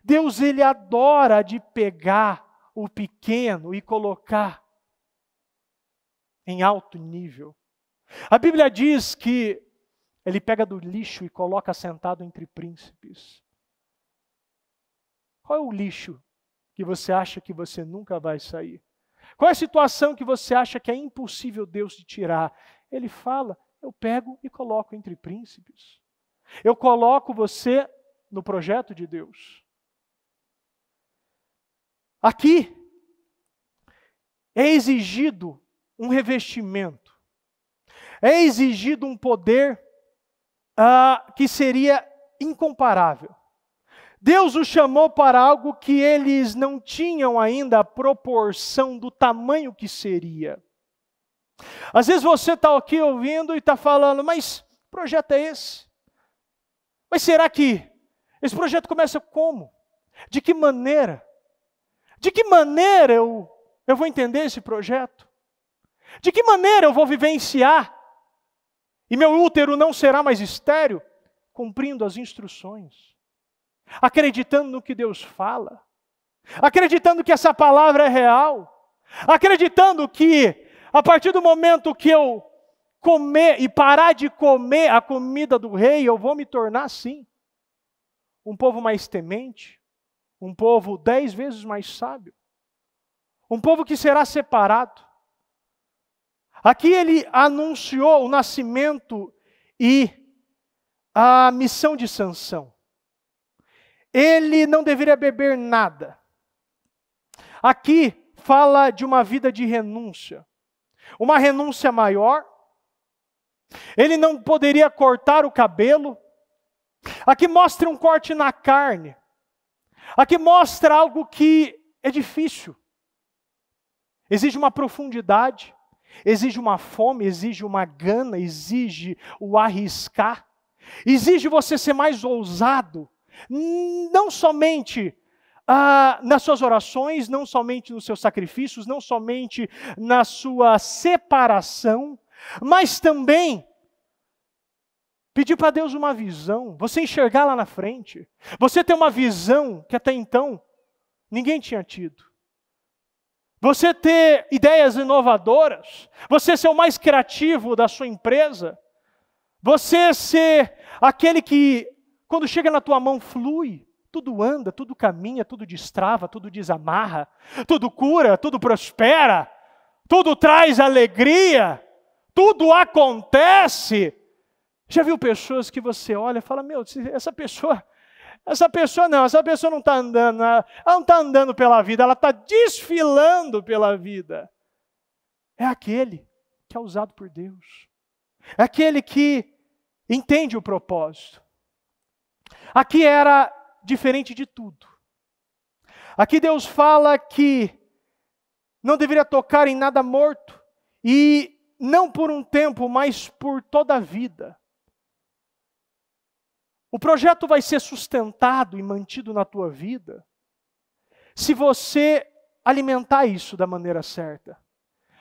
Deus, Ele adora de pegar o pequeno e colocar em alto nível. A Bíblia diz que Ele pega do lixo e coloca sentado entre príncipes. Qual é o lixo que você acha que você nunca vai sair? Qual é a situação que você acha que é impossível Deus te tirar? Ele fala: eu pego e coloco entre príncipes. Eu coloco você no projeto de Deus. Aqui é exigido um revestimento, é exigido um poder que seria incomparável. Deus os chamou para algo que eles não tinham ainda a proporção do tamanho que seria. Às vezes você está aqui ouvindo e está falando: mas que projeto é esse? Mas será que esse projeto começa como? De que maneira? De que maneira eu vou entender esse projeto? De que maneira eu vou vivenciar? E meu útero não será mais estéril? Cumprindo as instruções. Acreditando no que Deus fala. Acreditando que essa palavra é real. Acreditando que a partir do momento que eu comer e parar de comer a comida do rei, eu vou me tornar assim um povo mais temente. Um povo 10 vezes mais sábio. Um povo que será separado. Aqui ele anunciou o nascimento e a missão de Sansão. Ele não deveria beber nada. Aqui fala de uma vida de renúncia. Uma renúncia maior. Ele não poderia cortar o cabelo. Aqui mostra um corte na carne. Aqui mostra algo que é difícil. Exige uma profundidade, exige uma fome, exige uma gana, exige o arriscar. Exige você ser mais ousado, não somente nas suas orações, não somente nos seus sacrifícios, não somente na sua separação, mas também pedir para Deus uma visão, você enxergar lá na frente, você ter uma visão que até então ninguém tinha tido. Você ter ideias inovadoras, você ser o mais criativo da sua empresa, você ser aquele que, quando chega na tua mão, flui, tudo anda, tudo caminha, tudo destrava, tudo desamarra, tudo cura, tudo prospera, tudo traz alegria, tudo acontece. Já viu pessoas que você olha e fala: meu, essa pessoa não está andando, ela não está andando pela vida, ela está desfilando pela vida. É aquele que é usado por Deus. É aquele que entende o propósito. Aqui era diferente de tudo. Aqui Deus fala que não deveria tocar em nada morto, e não por um tempo, mas por toda a vida. O projeto vai ser sustentado e mantido na tua vida se você alimentar isso da maneira certa.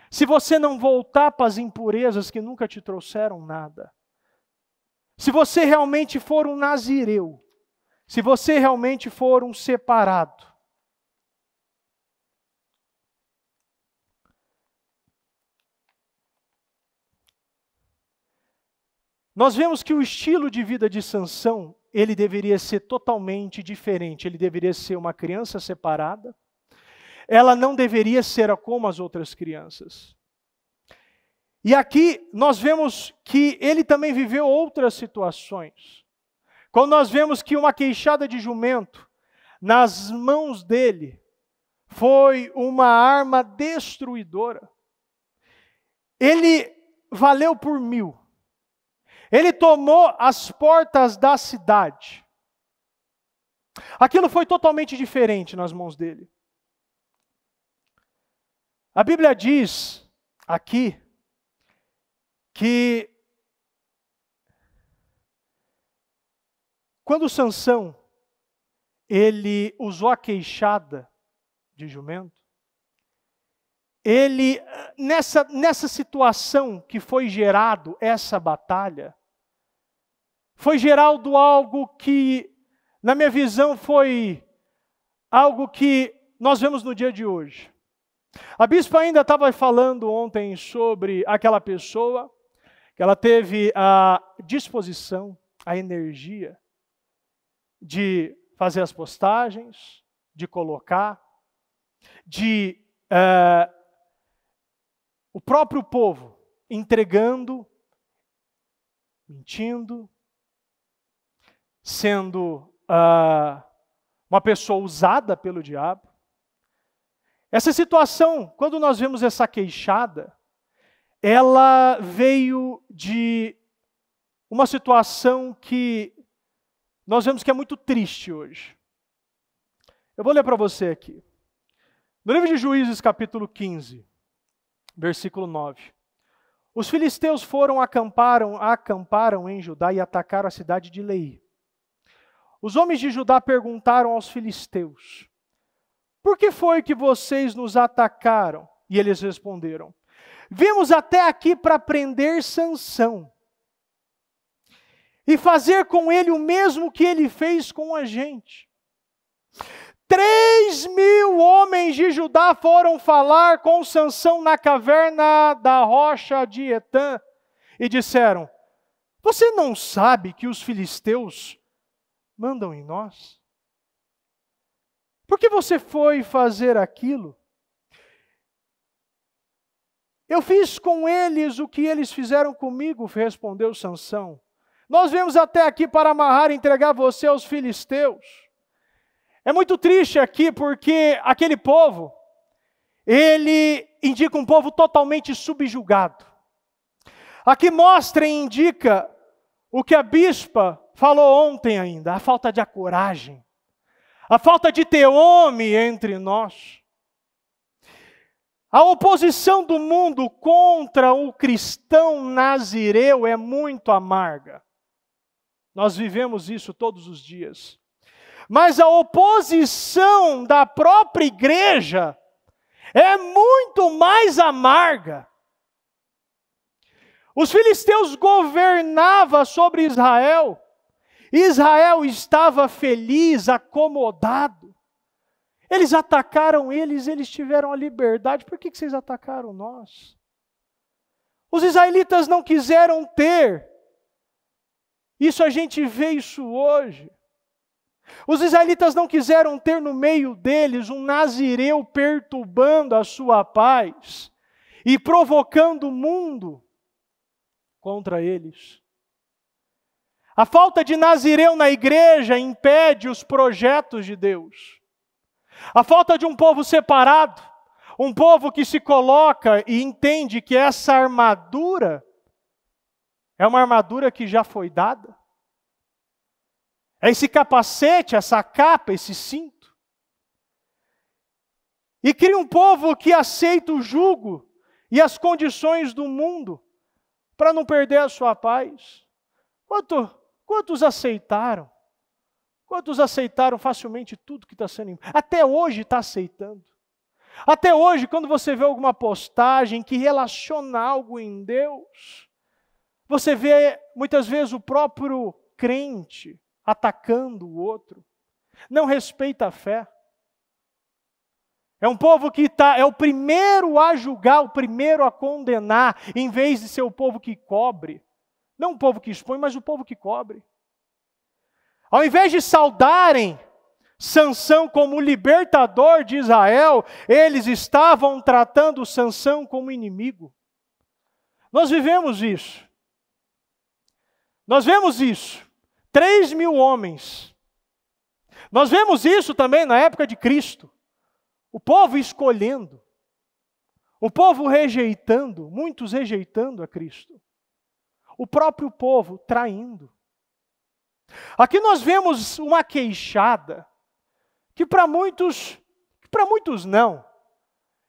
Se você não voltar para as impurezas que nunca te trouxeram nada. Se você realmente for um nazireu. Se você realmente for um separado. Nós vemos que o estilo de vida de Sansão, ele deveria ser totalmente diferente. Ele deveria ser uma criança separada. Ela não deveria ser como as outras crianças. E aqui nós vemos que ele também viveu outras situações. Quando nós vemos que uma queixada de jumento nas mãos dele foi uma arma destruidora. Ele valeu por 1000. Ele tomou as portas da cidade. Aquilo foi totalmente diferente nas mãos dele. A Bíblia diz aqui que quando Sansão ele usou a queixada de jumento, ele, nessa situação que foi gerado essa batalha, foi gerado algo que, na minha visão, foi algo que nós vemos no dia de hoje. A bispa ainda estava falando ontem sobre aquela pessoa, que ela teve a disposição, a energia de fazer as postagens, de colocar, de o próprio povo entregando, mentindo, sendo uma pessoa usada pelo diabo. Essa situação, quando nós vemos essa queixada, ela veio de uma situação que nós vemos que é muito triste hoje. Eu vou ler para você aqui. No livro de Juízes, capítulo 15, versículo 9. Os filisteus acamparam em Judá e atacaram a cidade de Lei. Os homens de Judá perguntaram aos filisteus: por que foi que vocês nos atacaram? E eles responderam: vimos até aqui para prender Sansão e fazer com ele o mesmo que ele fez com a gente. 3.000 homens de Judá foram falar com Sansão na caverna da rocha de Etã e disseram: você não sabe que os filisteus mandam em nós? Por que você foi fazer aquilo? Eu fiz com eles o que eles fizeram comigo, respondeu Sansão. Nós viemos até aqui para amarrar e entregar você aos filisteus. É muito triste aqui porque aquele povo, ele indica um povo totalmente subjugado. Aqui mostra e indica o que a bispa falou ontem ainda, a falta de coragem, a falta de ter homem entre nós. A oposição do mundo contra o cristão nazireu é muito amarga. Nós vivemos isso todos os dias. Mas a oposição da própria igreja é muito mais amarga. Os filisteus governavam sobre Israel. Israel estava feliz, acomodado. Eles atacaram eles tiveram a liberdade. Por que vocês atacaram nós? Os israelitas não quiseram ter. Isso a gente vê isso hoje. Os israelitas não quiseram ter no meio deles um nazireu perturbando a sua paz e provocando o mundo contra eles. A falta de nazireu na igreja impede os projetos de Deus. A falta de um povo separado, um povo que se coloca e entende que essa armadura é uma armadura que já foi dada. É esse capacete, essa capa, esse cinto. E cria um povo que aceita o jugo e as condições do mundo para não perder a sua paz. Quantos aceitaram? Quantos aceitaram facilmente tudo que está sendo... Até hoje está aceitando. Até hoje, quando você vê alguma postagem que relaciona algo em Deus, você vê muitas vezes o próprio crente atacando o outro. Não respeita a fé. É um povo que é o primeiro a julgar, o primeiro a condenar, em vez de ser o povo que cobre. Não o povo que expõe, mas o povo que cobre. Ao invés de saudarem Sansão como o libertador de Israel, eles estavam tratando Sansão como inimigo. Nós vivemos isso. Nós vemos isso. 3.000 homens. Nós vemos isso também na época de Cristo. O povo escolhendo. O povo rejeitando, muitos rejeitando a Cristo. O próprio povo traindo. Aqui nós vemos uma queixada que para muitos não.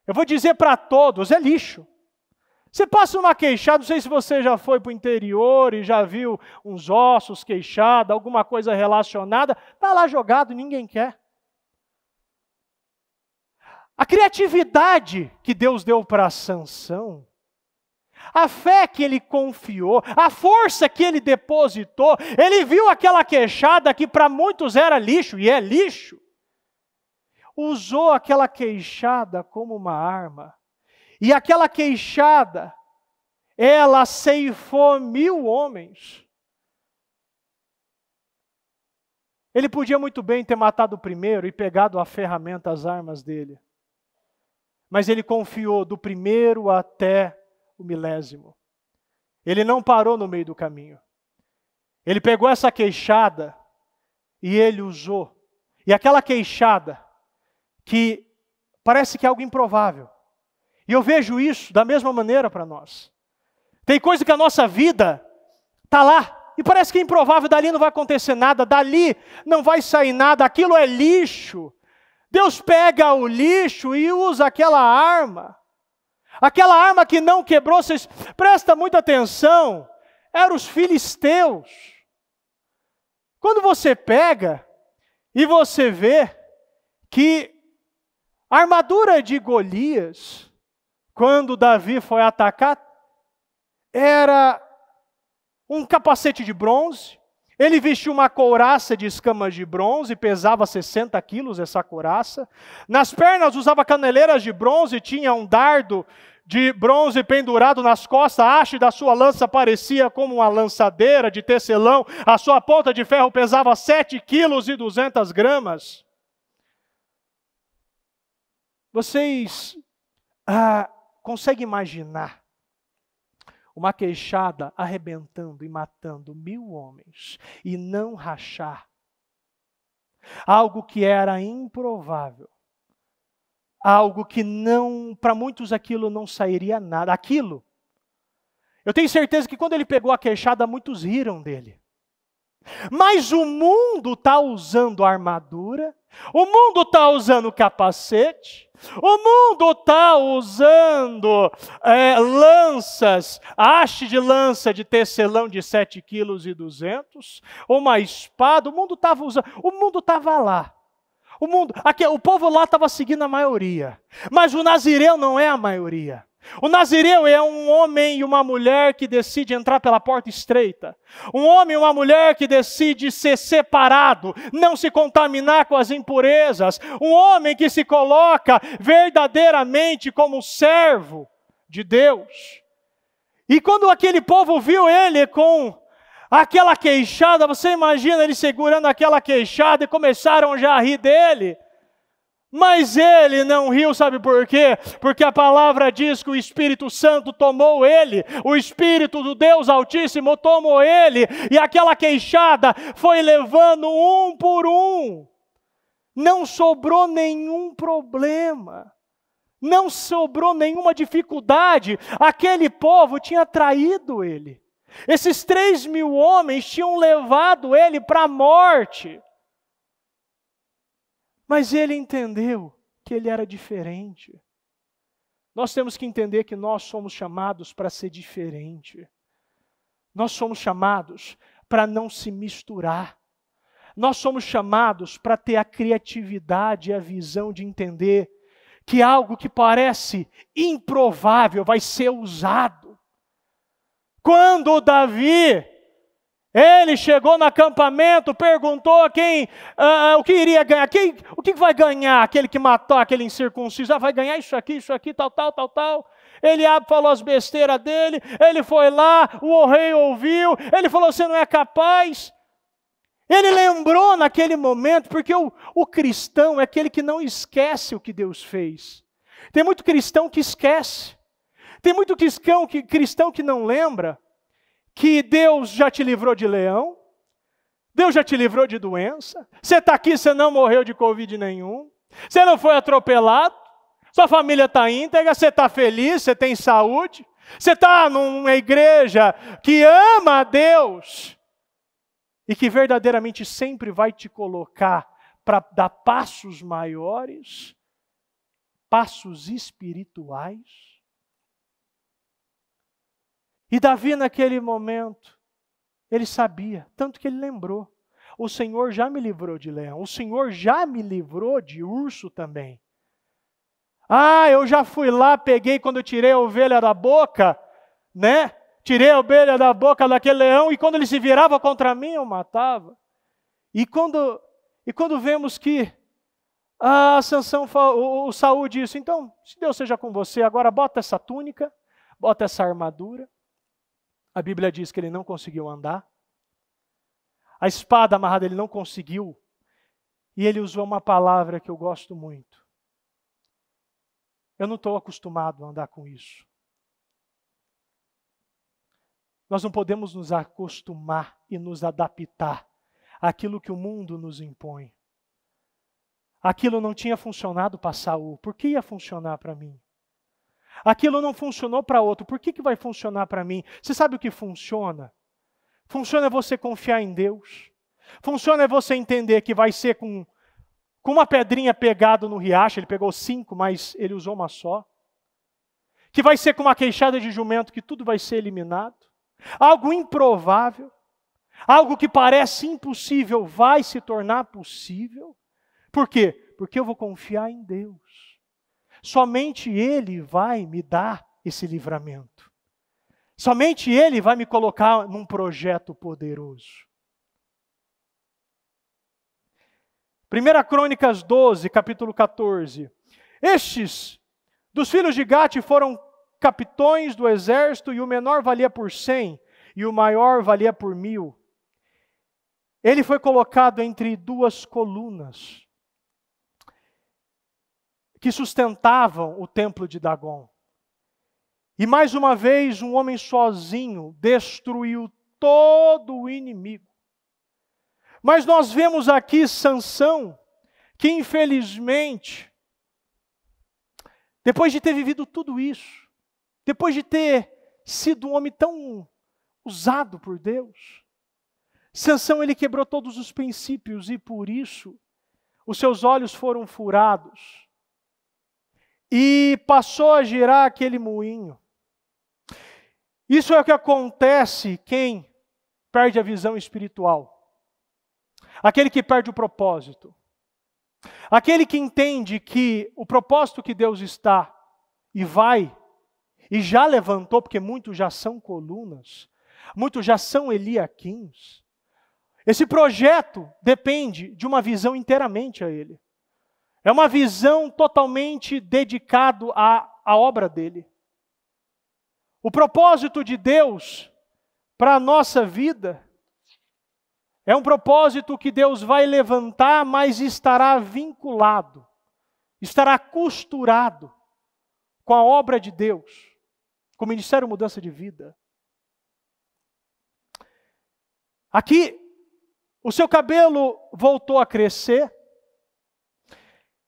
Eu vou dizer para todos, é lixo. Você passa uma queixada, não sei se você já foi para o interior e já viu uns ossos queixada, alguma coisa relacionada, está lá jogado, ninguém quer. A criatividade que Deus deu para Sansão, a fé que ele confiou, a força que ele depositou, ele viu aquela queixada que para muitos era lixo, e é lixo. Usou aquela queixada como uma arma. E aquela queixada, ela ceifou 1.000 homens. Ele podia muito bem ter matado o primeiro e pegado a ferramenta, as armas dele. Mas ele confiou do primeiro até o 1000º. Ele não parou no meio do caminho. Ele pegou essa queixada e ele usou. E aquela queixada, que parece que é algo improvável. E eu vejo isso da mesma maneira para nós. Tem coisa que a nossa vida está lá, e parece que é improvável, dali não vai acontecer nada, dali não vai sair nada, aquilo é lixo. Deus pega o lixo e usa aquela arma que não quebrou, vocês prestem muita atenção, eram os filisteus. Quando você pega e você vê que a armadura de Golias, quando Davi foi atacar, era um capacete de bronze. Ele vestiu uma couraça de escamas de bronze, pesava 60 quilos essa couraça. Nas pernas usava caneleiras de bronze, tinha um dardo de bronze pendurado nas costas. A haste da sua lança parecia como uma lançadeira de tecelão. A sua ponta de ferro pesava 7 quilos e 200 gramas. Vocês conseguem imaginar uma queixada arrebentando e matando 1.000 homens e não rachar? Algo que era improvável. Algo que não, para muitos aquilo não sairia nada. Aquilo, eu tenho certeza que quando ele pegou a queixada, muitos riram dele. Mas o mundo está usando armadura, o mundo está usando capacete, o mundo está usando lanças, haste de lança de tecelão de 7 quilos e 200, uma espada, o mundo estava usando, o mundo estava lá. O povo lá estava seguindo a maioria, mas o nazireu não é a maioria. O nazireu é um homem e uma mulher que decide entrar pela porta estreita. Um homem e uma mulher que decide ser separado, não se contaminar com as impurezas. Um homem que se coloca verdadeiramente como servo de Deus. E quando aquele povo viu ele com aquela queixada, você imagina ele segurando aquela queixada e começaram já a rir dele. Mas ele não riu, sabe por quê? Porque a palavra diz que o Espírito Santo tomou ele, o Espírito do Deus Altíssimo tomou ele, e aquela queixada foi levando um por um. Não sobrou nenhum problema, não sobrou nenhuma dificuldade. Aquele povo tinha traído ele. Esses 3.000 homens tinham levado ele para a morte. Mas ele entendeu que ele era diferente. Nós temos que entender que nós somos chamados para ser diferente. Nós somos chamados para não se misturar. Nós somos chamados para ter a criatividade e a visão de entender que algo que parece improvável vai ser usado. Quando Davi, ele chegou no acampamento, perguntou a quem, o que iria ganhar, o que vai ganhar aquele que matou aquele incircunciso? Vai ganhar isso aqui, tal. Eliabe falou as besteiras dele, ele foi lá, o rei ouviu, ele falou, você não é capaz. Ele lembrou naquele momento, porque o cristão é aquele que não esquece o que Deus fez. Tem muito cristão que esquece. Tem muito cristão que não lembra que Deus já te livrou de leão, Deus já te livrou de doença, você está aqui, você não morreu de Covid nenhum, você não foi atropelado, sua família está íntegra, você está feliz, você tem saúde, você está numa igreja que ama a Deus e que verdadeiramente sempre vai te colocar para dar passos maiores, passos espirituais. E Davi naquele momento, ele sabia, tanto que ele lembrou, o Senhor já me livrou de leão, o Senhor já me livrou de urso também. Eu já fui lá, peguei quando eu tirei a ovelha da boca, né? Tirei a ovelha da boca daquele leão e quando ele se virava contra mim, eu matava. E quando vemos que Sansão, o Saul disse, então, se Deus seja com você, agora bota essa túnica, bota essa armadura. A Bíblia diz que ele não conseguiu andar. A espada amarrada ele não conseguiu. E ele usou uma palavra que eu gosto muito. Eu não estou acostumado a andar com isso. Nós não podemos nos acostumar e nos adaptar àquilo que o mundo nos impõe. Aquilo não tinha funcionado para Saul, por que ia funcionar para mim? Aquilo não funcionou para outro, por que vai funcionar para mim? Você sabe o que funciona? Funciona você confiar em Deus. Funciona você entender que vai ser com uma pedrinha pegada no riacho, ele pegou 5, mas ele usou uma só. Que vai ser com uma queixada de jumento que tudo vai ser eliminado. Algo improvável, algo que parece impossível vai se tornar possível. Por quê? Porque eu vou confiar em Deus. Somente Ele vai me dar esse livramento. Somente Ele vai me colocar num projeto poderoso. 1 Crônicas 12, capítulo 14. Estes dos filhos de Gate foram capitões do exército, e o menor valia por 100, e o maior valia por 1000. Ele foi colocado entre duas colunas que sustentavam o templo de Dagom. E mais uma vez, um homem sozinho destruiu todo o inimigo. Mas nós vemos aqui Sansão, que infelizmente, depois de ter vivido tudo isso, depois de ter sido um homem tão usado por Deus, Sansão ele quebrou todos os princípios e por isso os seus olhos foram furados e passou a girar aquele moinho. Isso é o que acontece quem perde a visão espiritual. Aquele que perde o propósito. Aquele que entende que o propósito que Deus está e vai, e já levantou, porque muitos já são colunas, muitos já são Eliaquins. Esse projeto depende de uma visão inteiramente a Ele. É uma visão totalmente dedicada à obra dEle. O propósito de Deus para a nossa vida é um propósito que Deus vai levantar, mas estará vinculado, estará costurado com a obra de Deus, com o Ministério Mudança de Vida. Aqui, o seu cabelo voltou a crescer,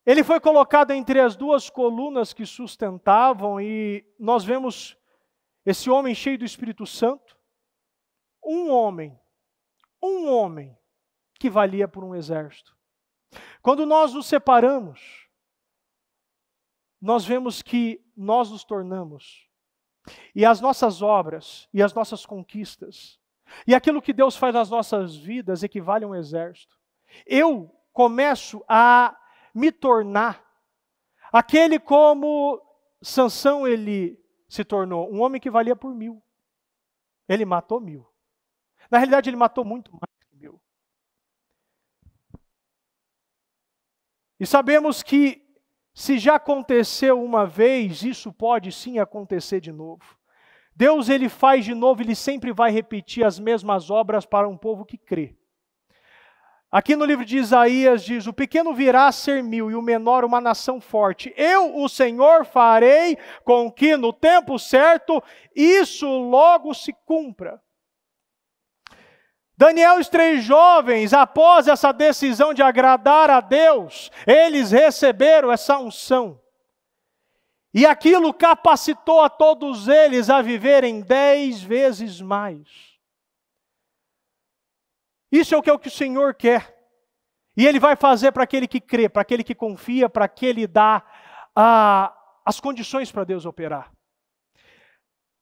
ele foi colocado entre as duas colunas que sustentavam, e nós vemos esse homem cheio do Espírito Santo, um homem que valia por um exército. Quando nós nos separamos, nós vemos que nós nos tornamos, e as nossas obras, e as nossas conquistas, e aquilo que Deus faz nas nossas vidas equivale a um exército. Eu começo a me tornar aquele como Sansão ele se tornou, um homem que valia por 1000. Ele matou 1000. Na realidade, ele matou muito mais que 1000. E sabemos que se já aconteceu uma vez, isso pode sim acontecer de novo. Deus ele faz de novo, ele sempre vai repetir as mesmas obras para um povo que crê. Aqui no livro de Isaías diz, o pequeno virá a ser 1000 e o menor uma nação forte. Eu, o Senhor, farei com que no tempo certo isso logo se cumpra. Daniel e os 3 jovens, após essa decisão de agradar a Deus, eles receberam essa unção. E aquilo capacitou a todos eles a viverem 10 vezes mais. Isso é o que o Senhor quer. E Ele vai fazer para aquele que crê, para aquele que confia, para aquele que dá as condições para Deus operar.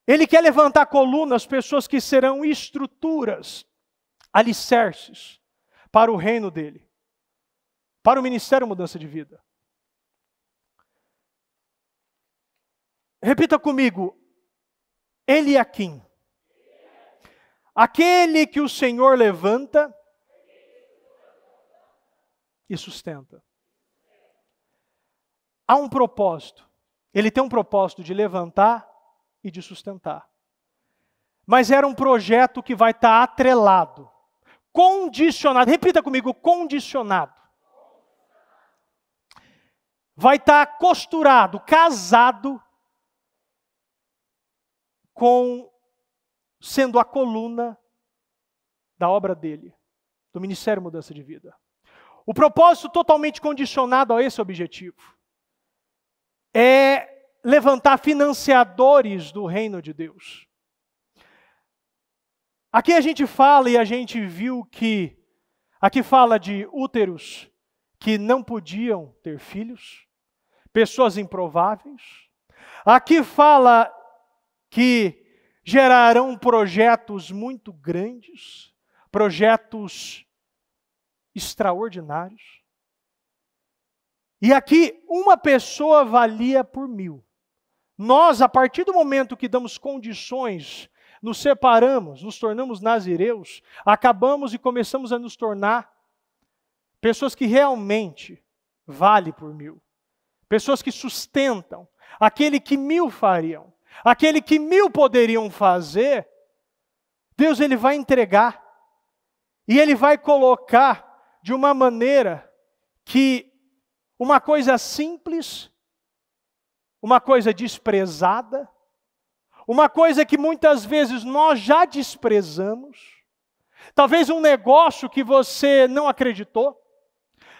Ele quer levantar colunas, pessoas que serão estruturas, alicerces para o reino dele, para o ministério Mudança de Vida. Repita comigo, Eliaquim, aquele que o Senhor levanta e sustenta. Há um propósito, ele tem um propósito de levantar e de sustentar. Mas era um projeto que vai estar atrelado, condicionado, repita comigo, condicionado. Vai estar costurado, casado com sendo a coluna da obra dele, do Ministério Mudança de Vida. O propósito totalmente condicionado a esse objetivo é levantar financiadores do reino de Deus. Aqui a gente fala e a gente viu que, aqui fala de úteros que não podiam ter filhos, pessoas improváveis. Aqui fala que gerarão projetos muito grandes, projetos extraordinários. E aqui uma pessoa valia por 1000. Nós, a partir do momento que damos condições, nos separamos, nos tornamos nazireus, acabamos e começamos a nos tornar pessoas que realmente valem por 1000. Pessoas que sustentam aquele que 1000 fariam. Aquele que 1000 poderiam fazer, Deus ele vai entregar. E Ele vai colocar de uma maneira que uma coisa simples, uma coisa desprezada, uma coisa que muitas vezes nós já desprezamos, talvez um negócio que você não acreditou,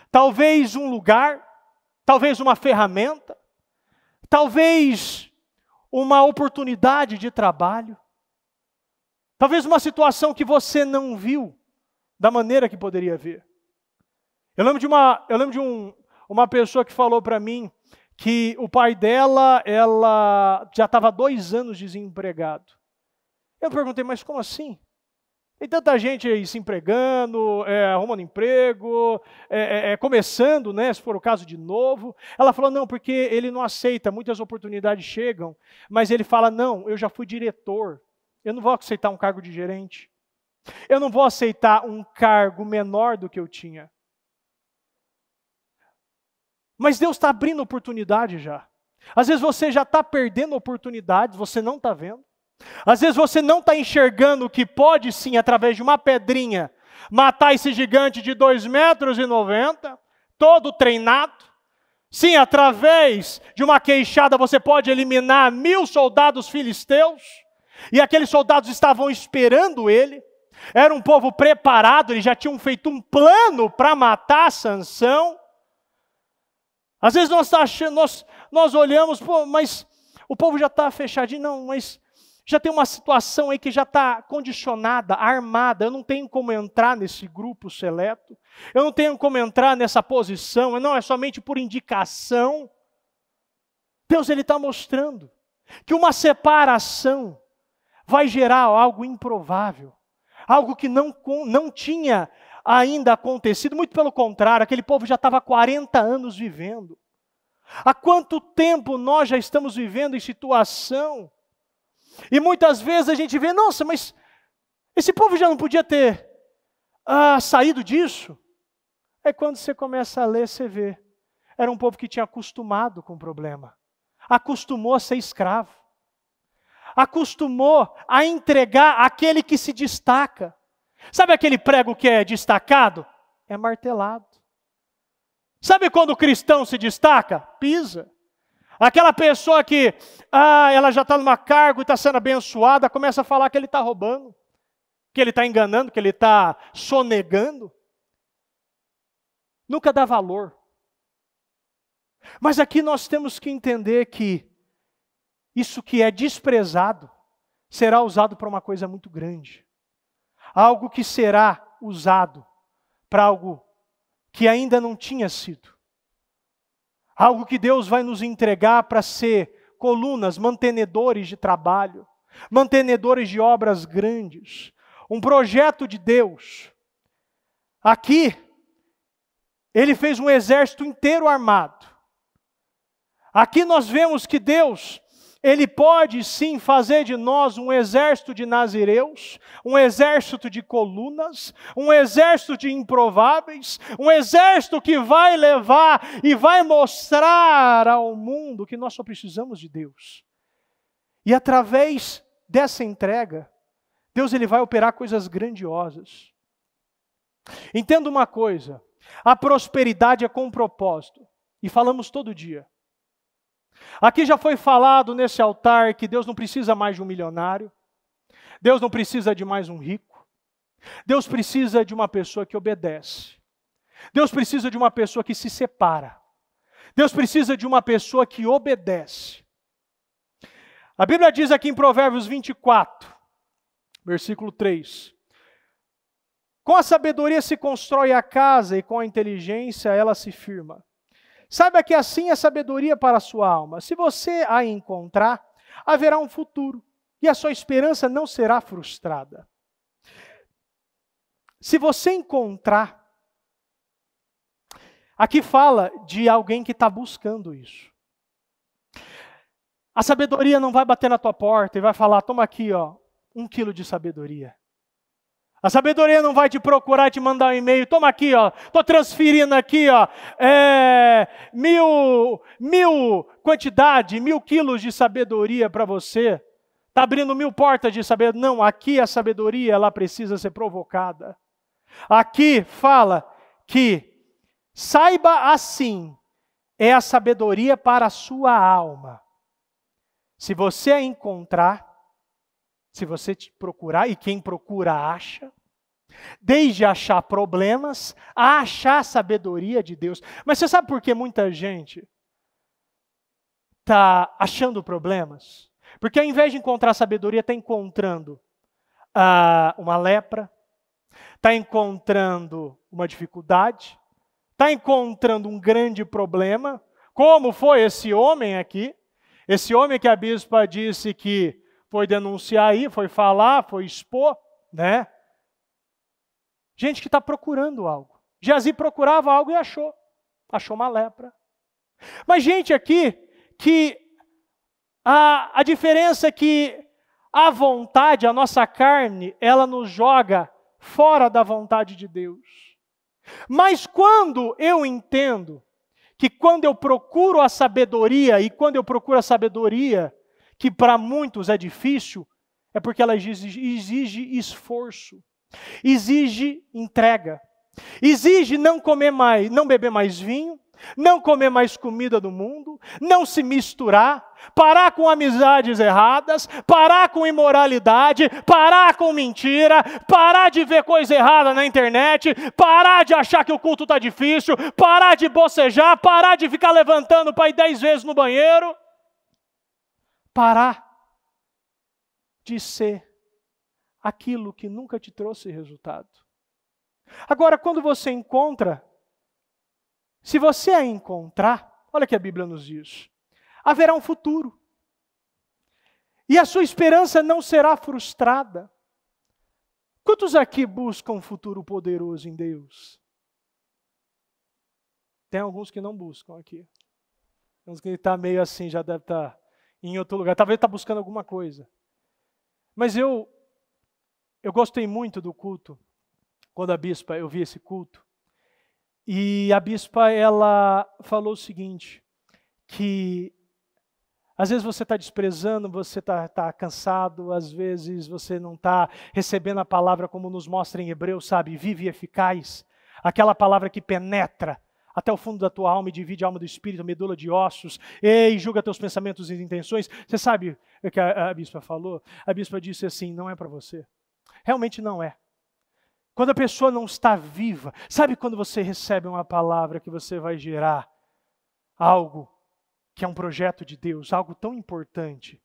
talvez um lugar, talvez uma ferramenta, talvez uma oportunidade de trabalho, talvez uma situação que você não viu da maneira que poderia ver. Eu lembro de uma pessoa que falou para mim que o pai dela, ela já estava 2 anos desempregado. Eu perguntei, mas como assim? Tem tanta gente aí se empregando, arrumando emprego, começando, né, se for o caso de novo. Ela falou, não, porque ele não aceita, muitas oportunidades chegam, mas ele fala, não, eu já fui diretor, eu não vou aceitar um cargo de gerente. Eu não vou aceitar um cargo menor do que eu tinha. Mas Deus está abrindo oportunidade já. Às vezes você já está perdendo oportunidades, você não está vendo. Às vezes você não está enxergando que pode sim, através de uma pedrinha, matar esse gigante de 2,90 m, todo treinado. Sim, através de uma queixada você pode eliminar 1000 soldados filisteus. E aqueles soldados estavam esperando ele. Era um povo preparado, eles já tinham feito um plano para matar Sansão. Às vezes nós olhamos, pô, mas o povo já está fechadinho. Não, mas já tem uma situação aí que já está condicionada, armada. Eu não tenho como entrar nesse grupo seleto. Eu não tenho como entrar nessa posição. Não, é somente por indicação. Deus ele está mostrando que uma separação vai gerar algo improvável, algo que não tinha ainda acontecido, muito pelo contrário, aquele povo já estava há 40 anos vivendo. Há quanto tempo nós já estamos vivendo em situação, e muitas vezes a gente vê, nossa, mas esse povo já não podia ter saído disso? Aí quando você começa a ler, você vê, era um povo que tinha acostumado com o problema, acostumou a ser escravo, acostumou a entregar aquele que se destaca. Sabe aquele prego que é destacado? É martelado. Sabe quando o cristão se destaca? Pisa. Aquela pessoa que ela já está numa cargo e está sendo abençoada, começa a falar que ele está roubando, que ele está enganando, que ele está sonegando. Nunca dá valor. Mas aqui nós temos que entender que isso que é desprezado será usado para uma coisa muito grande. Algo que será usado para algo que ainda não tinha sido. Algo que Deus vai nos entregar para ser colunas, mantenedores de trabalho, mantenedores de obras grandes. Um projeto de Deus. Aqui, Ele fez um exército inteiro armado. Aqui nós vemos que Deus, Ele pode sim fazer de nós um exército de nazireus, um exército de colunas, um exército de improváveis, um exército que vai levar e vai mostrar ao mundo que nós só precisamos de Deus. E através dessa entrega, Deus ele vai operar coisas grandiosas. Entenda uma coisa, a prosperidade é com propósito, e falamos todo dia. Aqui já foi falado nesse altar que Deus não precisa mais de um milionário, Deus não precisa de mais um rico, Deus precisa de uma pessoa que obedece, Deus precisa de uma pessoa que se separa, Deus precisa de uma pessoa que obedece. A Bíblia diz aqui em Provérbios 24, versículo 3, com a sabedoria se constrói a casa e com a inteligência ela se firma. Saiba que assim é sabedoria para a sua alma. Se você a encontrar, haverá um futuro, e a sua esperança não será frustrada. Se você encontrar, aqui fala de alguém que está buscando isso. A sabedoria não vai bater na tua porta e vai falar, toma aqui, 1 quilo de sabedoria. A sabedoria não vai te procurar e te mandar um e-mail, toma aqui, estou transferindo aqui, 1.000 quilos de sabedoria para você. Está abrindo 1.000 portas de sabedoria. Não, aqui a sabedoria, ela precisa ser provocada. Aqui fala que, saiba assim, é a sabedoria para a sua alma. Se você a encontrar, se você te procurar, e quem procura acha, desde achar problemas, a achar a sabedoria de Deus. Mas você sabe por que muita gente está achando problemas? Porque ao invés de encontrar sabedoria, está encontrando uma lepra, está encontrando uma dificuldade, está encontrando um grande problema, como foi esse homem aqui, esse homem que a bispa disse que foi denunciar aí, foi falar, foi expor, né? Gente que está procurando algo. Geazi procurava algo e achou uma lepra. Mas gente aqui, que a diferença é que a vontade, a nossa carne, ela nos joga fora da vontade de Deus. Mas quando eu entendo que quando eu procuro a sabedoria, e quando eu procuro a sabedoria, que para muitos é difícil, é porque ela exige esforço, exige entrega, exige não beber mais vinho, não comer mais comida do mundo, não se misturar, parar com amizades erradas, parar com imoralidade, parar com mentira, parar de ver coisa errada na internet, parar de achar que o culto está difícil, parar de bocejar, parar de ficar levantando para ir 10 vezes no banheiro. Parar de ser aquilo que nunca te trouxe resultado. Agora, quando você encontra, se você a encontrar, olha o que a Bíblia nos diz. haverá um futuro. E a sua esperança não será frustrada. Quantos aqui buscam um futuro poderoso em Deus? Tem alguns que não buscam aqui. Tem uns que está meio assim, já deve estar em outro lugar. Talvez está buscando alguma coisa. Mas eu gostei muito do culto. Quando a bispa, eu vi esse culto. E a bispa, ela falou o seguinte, que às vezes você está desprezando, você está cansado, às vezes você não está recebendo a palavra como nos mostra em Hebreus, sabe, viva e eficaz. Aquela palavra que penetra até o fundo da tua alma e divide a alma do espírito, a medula de ossos, e julga teus pensamentos e intenções. Você sabe o que a bispa falou? A bispa disse assim, não é para você. Realmente não é. Quando a pessoa não está viva, sabe quando você recebe uma palavra que você vai gerar algo que é um projeto de Deus, algo tão importante,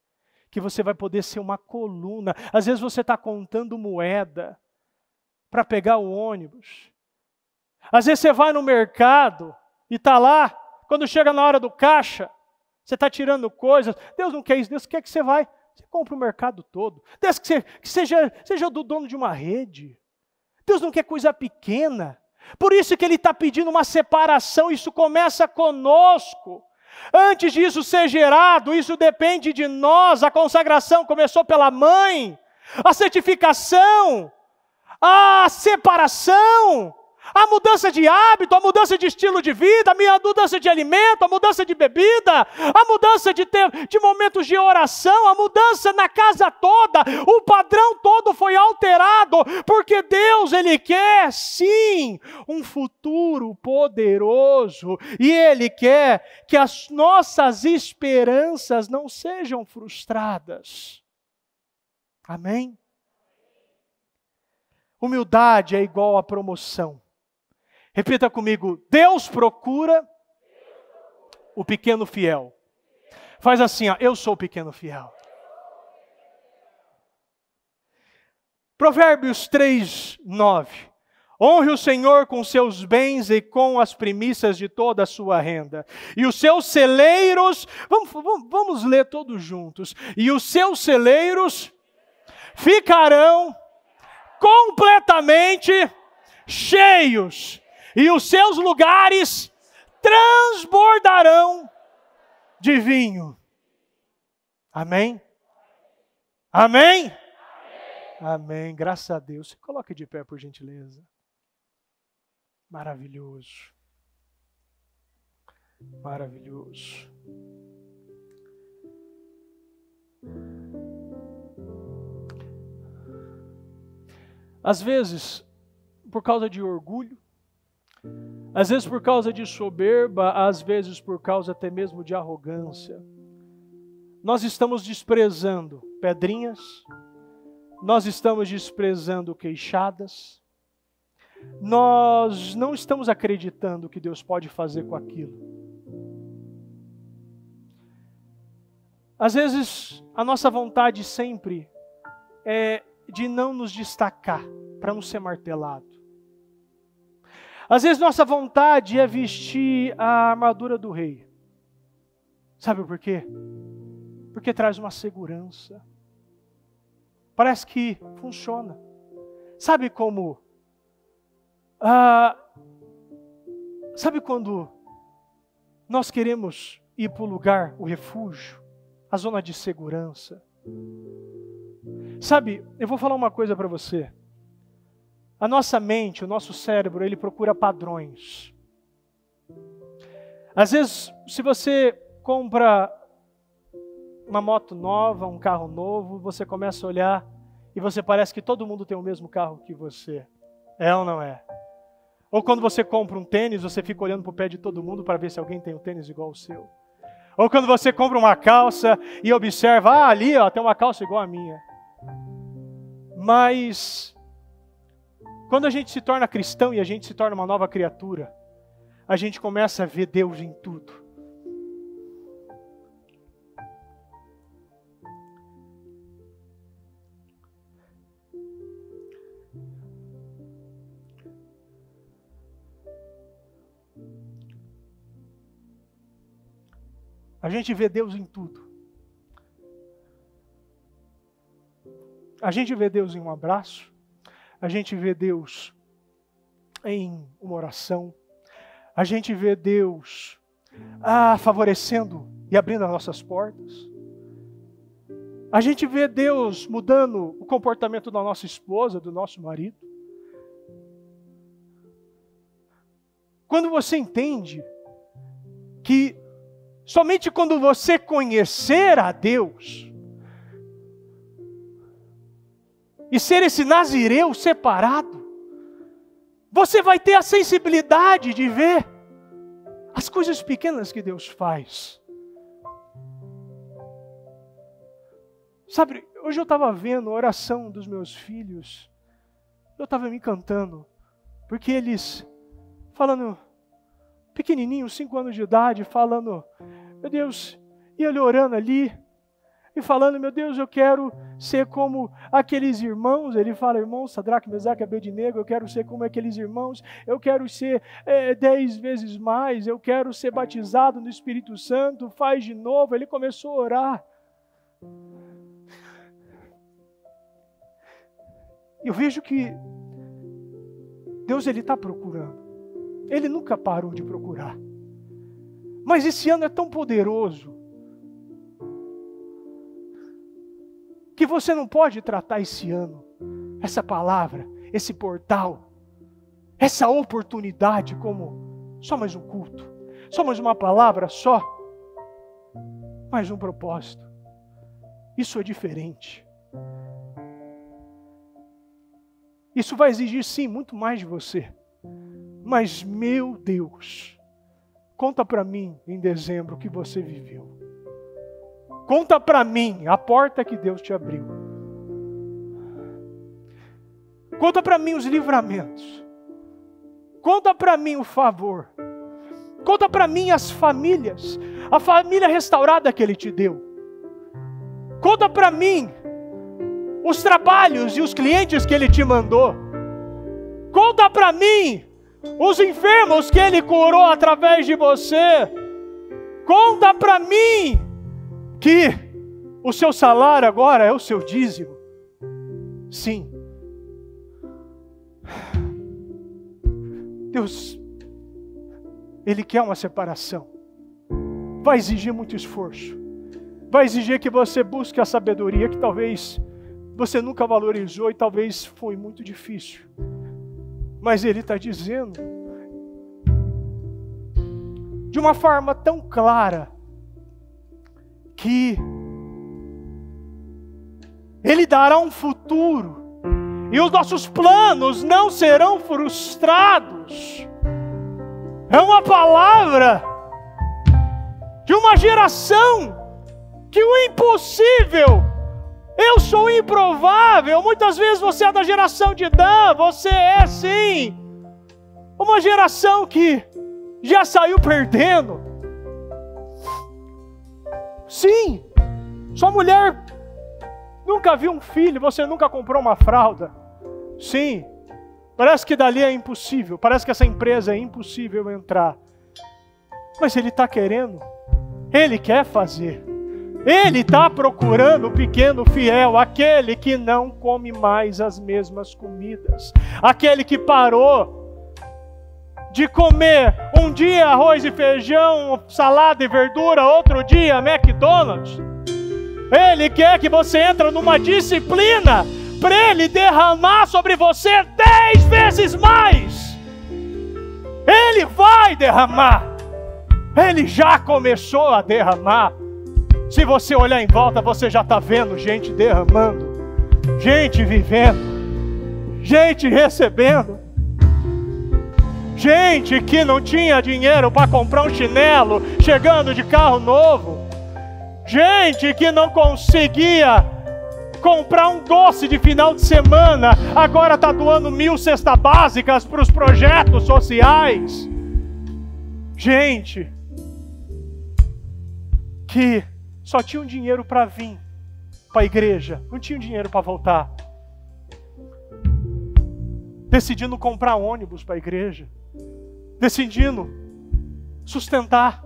que você vai poder ser uma coluna. Às vezes você está contando moeda para pegar o ônibus. Às vezes você vai no mercado e está lá, quando chega na hora do caixa, você está tirando coisas. Deus não quer isso, Deus quer que você vai. Você compra o mercado todo. Deus que seja do dono de uma rede. Deus não quer coisa pequena. Por isso que Ele está pedindo uma separação. Isso começa conosco. Antes disso ser gerado, isso depende de nós. A consagração começou pela mãe. A santificação. A separação. A mudança de hábito, a mudança de estilo de vida, a mudança de alimento, a mudança de bebida, a mudança de momentos de oração, a mudança na casa toda, o padrão todo foi alterado, porque Deus, Ele quer sim um futuro poderoso, e Ele quer que as nossas esperanças não sejam frustradas. Amém? Humildade é igual a promoção. Repita comigo, Deus procura o pequeno fiel. Faz assim, ó, eu sou o pequeno fiel. Provérbios 3:9. Honre o Senhor com seus bens e com as primícias de toda a sua renda. E os seus celeiros, vamos ler todos juntos. E os seus celeiros ficarão completamente cheios. E os seus lugares transbordarão de vinho. Amém? Amém? Amém. Amém. Graças a Deus. Se coloque de pé, por gentileza. Maravilhoso. Maravilhoso. Às vezes, por causa de orgulho, às vezes por causa de soberba, às vezes por causa até mesmo de arrogância, nós estamos desprezando pedrinhas, nós estamos desprezando queixadas, nós não estamos acreditando que Deus pode fazer com aquilo. Às vezes a nossa vontade sempre é de não nos destacar, para não ser martelado. Às vezes nossa vontade é vestir a armadura do rei. Sabe por quê? Porque traz uma segurança. Parece que funciona. Sabe como? Sabe quando nós queremos ir para o lugar, o refúgio, a zona de segurança? Sabe, eu vou falar uma coisa para você. A nossa mente, o nosso cérebro, ele procura padrões. Às vezes, se você compra uma moto nova, um carro novo, você começa a olhar e você parece que todo mundo tem o mesmo carro que você. É ou não é? Ou quando você compra um tênis, você fica olhando para o pé de todo mundo para ver se alguém tem um tênis igual ao seu. Ou quando você compra uma calça e observa, ali ó, tem uma calça igual a minha. Mas quando a gente se torna cristão e a gente se torna uma nova criatura, a gente começa a ver Deus em tudo. A gente vê Deus em tudo. A gente vê Deus em um abraço. A gente vê Deus em uma oração. A gente vê Deus favorecendo e abrindo as nossas portas. A gente vê Deus mudando o comportamento da nossa esposa, do nosso marido. Quando você entende que somente quando você conhecer a Deus e ser esse nazireu separado, você vai ter a sensibilidade de ver as coisas pequenas que Deus faz. Sabe, hoje eu estava vendo a oração dos meus filhos, eu estava me encantando, porque eles, falando, pequenininho, 5 anos de idade, falando, meu Deus, e ele orando ali, e falando, meu Deus, eu quero ser como aqueles irmãos. Ele fala, irmão, Sadraque, Mesaque e Abednego, eu quero ser como aqueles irmãos, eu quero ser 10 vezes mais, eu quero ser batizado no Espírito Santo, faz de novo. Ele começou a orar. Eu vejo que Deus, Ele está procurando. Ele nunca parou de procurar. Mas esse ano é tão poderoso que você não pode tratar esse ano, essa palavra, esse portal, essa oportunidade como só mais um culto, só mais uma palavra, só mais um propósito. Isso é diferente. Isso vai exigir sim muito mais de você. Mas meu Deus, conta para mim em dezembro o que você viveu. Conta para mim a porta que Deus te abriu. Conta para mim os livramentos. Conta para mim o favor. Conta para mim as famílias, a família restaurada que Ele te deu. Conta para mim os trabalhos e os clientes que Ele te mandou. Conta para mim os enfermos que Ele curou através de você. Conta para mim que o seu salário agora é o seu dízimo. Sim. Deus, Ele quer uma separação. Vai exigir muito esforço. Vai exigir que você busque a sabedoria que talvez você nunca valorizou e talvez foi muito difícil. Mas Ele está dizendo de uma forma tão clara que Ele dará um futuro e os nossos planos não serão frustrados. É uma palavra de uma geração que o impossível, eu sou improvável. Muitas vezes você é da geração de Dan, você é sim uma geração que já saiu perdendo. Sim, sua mulher nunca viu um filho, você nunca comprou uma fralda. Sim, parece que dali é impossível, parece que essa empresa é impossível entrar. Mas Ele está querendo, Ele quer fazer. Ele está procurando o pequeno fiel, aquele que não come mais as mesmas comidas, aquele que parou de comer um dia arroz e feijão, salada e verdura, outro dia McDonald's. Ele quer que você entre numa disciplina para Ele derramar sobre você 10 vezes mais. Ele vai derramar. Ele já começou a derramar. Se você olhar em volta, você já está vendo gente derramando, gente vivendo, gente recebendo, gente que não tinha dinheiro para comprar um chinelo, chegando de carro novo, gente que não conseguia comprar um doce de final de semana, agora está doando 1000 cestas básicas para os projetos sociais, gente que só tinham dinheiro para vir para a igreja, não tinham dinheiro para voltar, decidindo comprar ônibus para a igreja, decidindo sustentar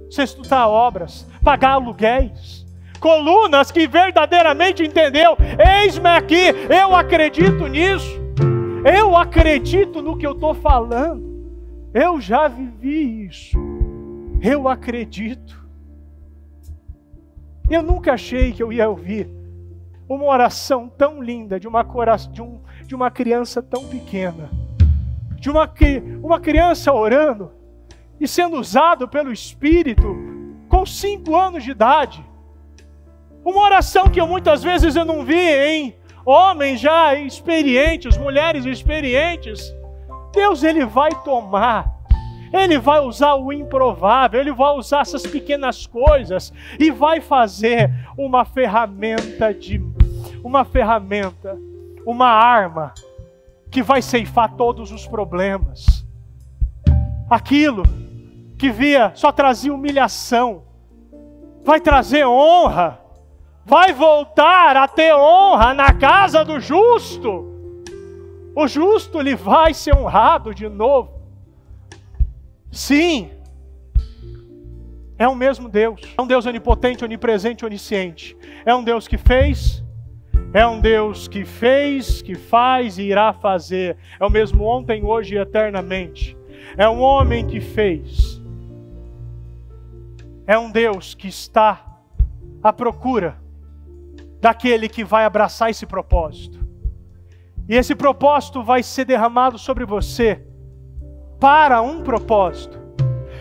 executar obras, pagar aluguéis. Colunas que verdadeiramente entendeu, eis-me aqui, eu acredito nisso, eu acredito no que eu estou falando, eu já vivi isso, eu acredito. Eu nunca achei que eu ia ouvir uma oração tão linda de uma criança tão pequena, de uma criança orando e sendo usado pelo Espírito com 5 anos de idade. Uma oração que muitas vezes eu não vi em homens já experientes, mulheres experientes. Deus, Ele vai tomar, Ele vai usar o improvável, Ele vai usar essas pequenas coisas e vai fazer uma arma que vai ceifar todos os problemas. Aquilo que só trazia humilhação, vai trazer honra, vai voltar a ter honra na casa do justo. O justo, ele vai ser honrado de novo. Sim, é o mesmo Deus. É um Deus onipotente, onipresente, onisciente. É um Deus que fez, é um Deus que fez, que faz e irá fazer. É o mesmo ontem, hoje e eternamente. É um homem que fez. É um Deus que está à procura daquele que vai abraçar esse propósito. E esse propósito vai ser derramado sobre você para um propósito.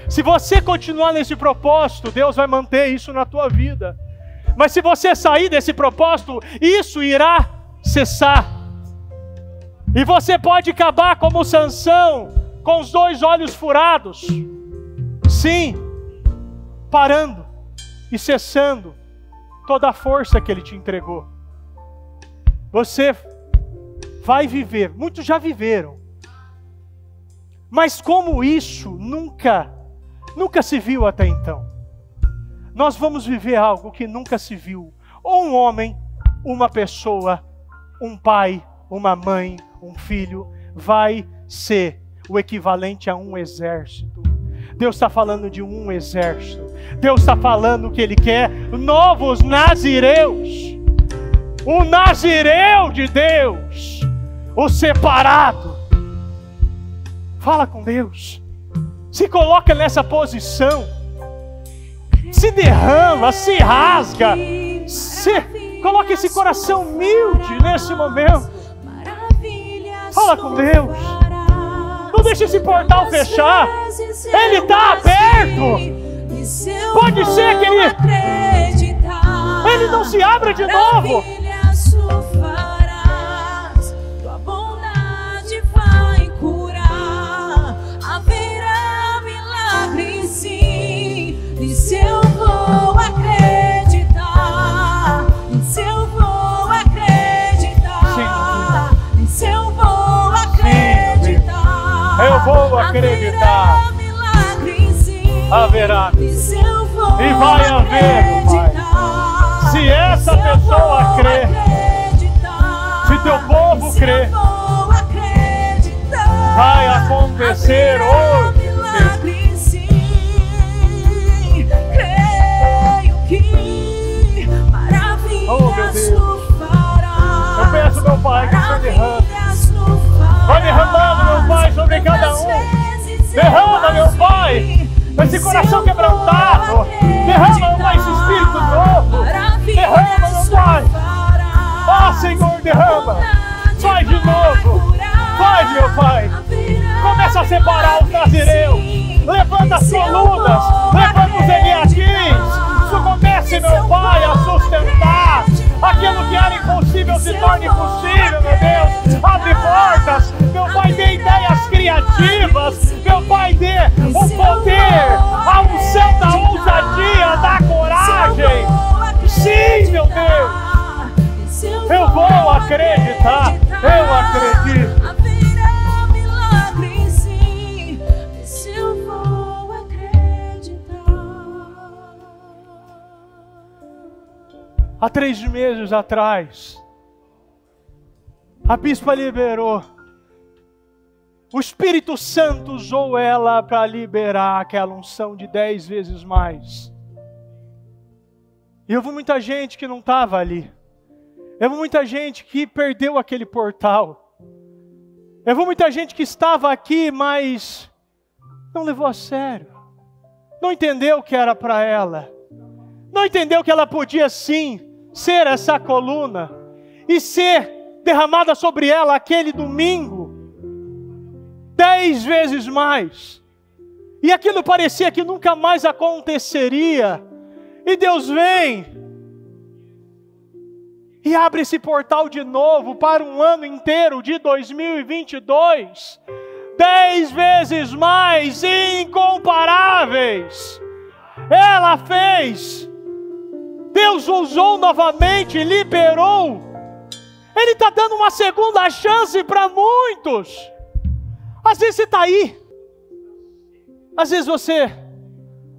Se você continuar nesse propósito, Deus vai manter isso na tua vida. Mas se você sair desse propósito, isso irá cessar. E você pode acabar como Sansão, com os 2 olhos furados. Sim, parando e cessando toda a força que Ele te entregou. Você vai viver, muitos já viveram, mas como isso nunca se viu até então. Nós vamos viver algo que nunca se viu. Ou um homem, uma pessoa, um pai, uma mãe, um filho, vai ser o equivalente a um exército. Deus está falando de um exército. Deus está falando que Ele quer novos nazireus. O nazireu de Deus, o separado. Fala com Deus. Se coloca nessa posição. Se derrama, se rasga. Coloca esse coração humilde nesse momento. Fala com Deus. Não deixe esse portal fechar. Ele está aberto. Pode ser que ele não se abra de novo. Tua bondade vai curar. Haverá milagre, sim. E se eu vou acreditar, e se eu vou acreditar, e se eu vou acreditar, eu vou acreditar. Haverá. E vai haver, Pai. Se essa pessoa crê, se teu povo crê, vai acontecer hoje. Oh, meu Deus. Eu peço, meu Pai, que o Senhor derrame. Vai derramando, meu Pai, sobre cada um. Derrama, meu Pai, esse coração quebrantado. Derrama, Pai, esse espírito novo. Derrama, meu Pai. Ah, Senhor, derrama. Faz de novo. Faz, meu Pai. Começa a separar os nazireus. Levanta as colunas. Levanta os Eliakins. Isso comece, meu Pai, a sustentar. Aquilo que era impossível se torne possível, meu Deus. Abre portas. Meu Pai, dê ideias criativas. Meu Pai, dê o poder, a unção da ousadia, da coragem. Sim, meu Deus. Eu vou acreditar. Eu acredito. Haverá milagre, sim. Se eu vou acreditar. Há 3 meses atrás, a bispa liberou o Espírito Santo usou ela para liberar aquela unção de 10 vezes mais. E houve muita gente que não estava ali. Houve muita gente que perdeu aquele portal. Houve muita gente que estava aqui, mas não levou a sério. Não entendeu que era para ela. Não entendeu que ela podia sim ser essa coluna e ser derramada sobre ela aquele domingo 10 vezes mais. E aquilo parecia que nunca mais aconteceria. E Deus vem e abre esse portal de novo para um ano inteiro de 2022. 10 vezes mais, incomparáveis. Ela fez. Deus usou novamente, liberou. Ele está dando uma segunda chance para muitos. Às vezes você está aí. Às vezes você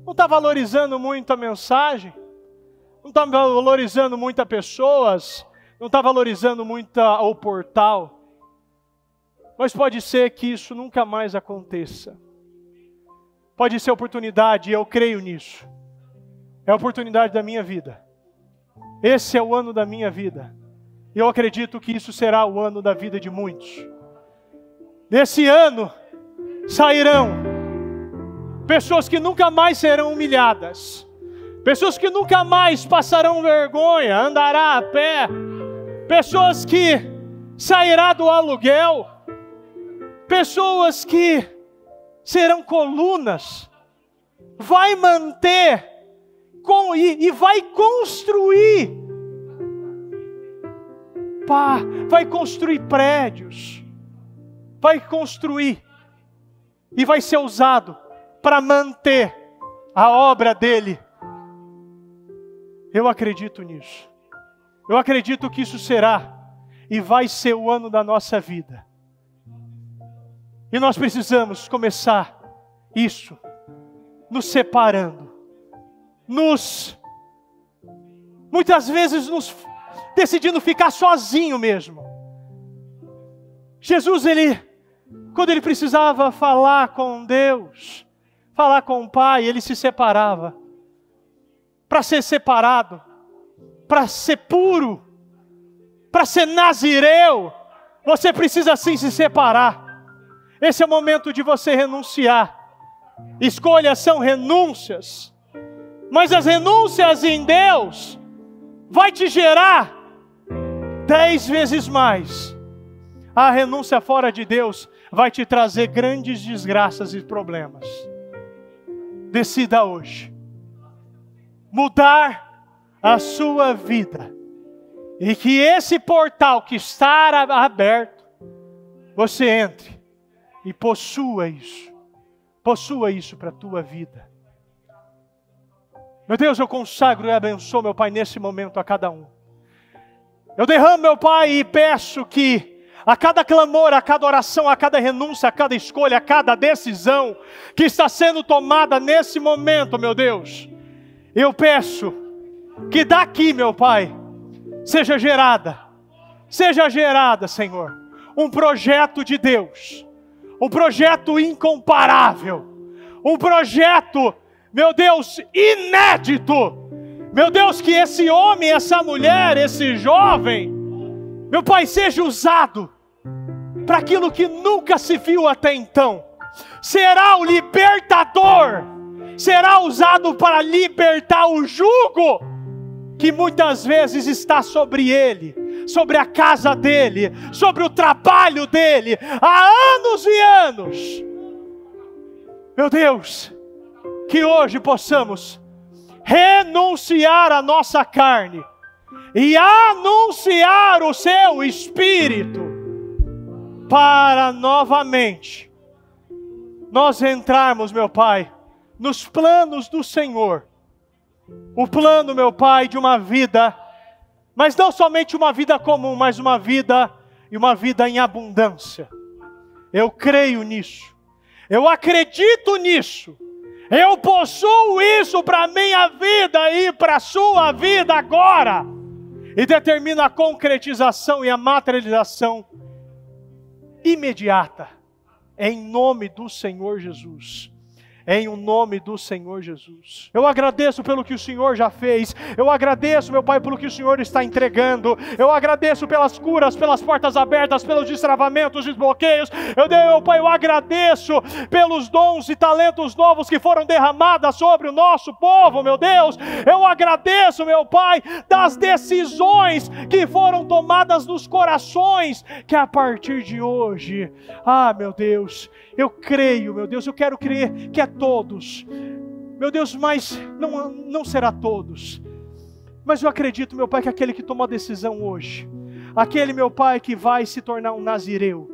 não está valorizando muito a mensagem. Não está valorizando muito as pessoas. Não está valorizando muito o portal. Mas pode ser que isso nunca mais aconteça. Pode ser oportunidade, e eu creio nisso. É a oportunidade da minha vida. Esse é o ano da minha vida. E eu acredito que isso será o ano da vida de muitos. Nesse ano, sairão pessoas que nunca mais serão humilhadas. Pessoas que nunca mais passarão vergonha, andará a pé. Pessoas que sairá do aluguel. Pessoas que serão colunas. Vai manter e vai construir. Vai construir prédios. Vai construir. E vai ser usado para manter a obra dele. Eu acredito nisso. Eu acredito que isso será e vai ser o ano da nossa vida. E nós precisamos começar isso, nos separando, muitas vezes decidindo ficar sozinho mesmo. Jesus, quando ele precisava falar com Deus, falar com o Pai, ele se separava. Para ser separado, para ser puro, para ser nazireu, você precisa sim se separar. Esse é o momento de você renunciar. Escolhas são renúncias. Mas as renúncias em Deus vai te gerar 10 vezes mais. A renúncia fora de Deus vai te trazer grandes desgraças e problemas. Decida hoje mudar a sua vida. E que esse portal que está aberto, você entre e possua isso. Possua isso para a tua vida. Meu Deus, eu consagro e abençoo, meu Pai, nesse momento a cada um. Eu derramo, meu Pai, e peço que a cada clamor, a cada oração, a cada renúncia, a cada escolha, a cada decisão que está sendo tomada nesse momento, meu Deus, eu peço que daqui, meu Pai, seja gerada, Senhor, um projeto de Deus. Um projeto incomparável. Um projeto, meu Deus, inédito. Meu Deus, que esse homem, essa mulher, esse jovem, meu Pai, seja usado para aquilo que nunca se viu até então. Será o libertador. Será usado para libertar o jugo que muitas vezes está sobre ele, sobre a casa dele, sobre o trabalho dele, há anos e anos. Meu Deus, que hoje possamos renunciar à nossa carne e anunciar o seu Espírito, para novamente nós entrarmos, meu Pai, nos planos do Senhor. O plano, meu Pai, de uma vida, mas não somente uma vida comum, mas uma vida em abundância. Eu creio nisso. Eu acredito nisso. Eu possuo isso para a minha vida e para a sua vida agora. E determina a concretização e a materialização imediata em nome do Senhor Jesus. Em o nome do Senhor Jesus. Eu agradeço pelo que o Senhor já fez. Eu agradeço, meu Pai, pelo que o Senhor está entregando. Eu agradeço pelas curas, pelas portas abertas, pelos destravamentos, desbloqueios. Meu Pai, eu agradeço pelos dons e talentos novos que foram derramados sobre o nosso povo, meu Deus. Eu agradeço, meu Pai, das decisões que foram tomadas nos corações, que a partir de hoje, meu Deus, eu creio, meu Deus, eu quero crer que é todos, meu Deus, mas não será todos, mas eu acredito, meu Pai, que aquele que tomou a decisão hoje, aquele, meu Pai, que vai se tornar um nazireu,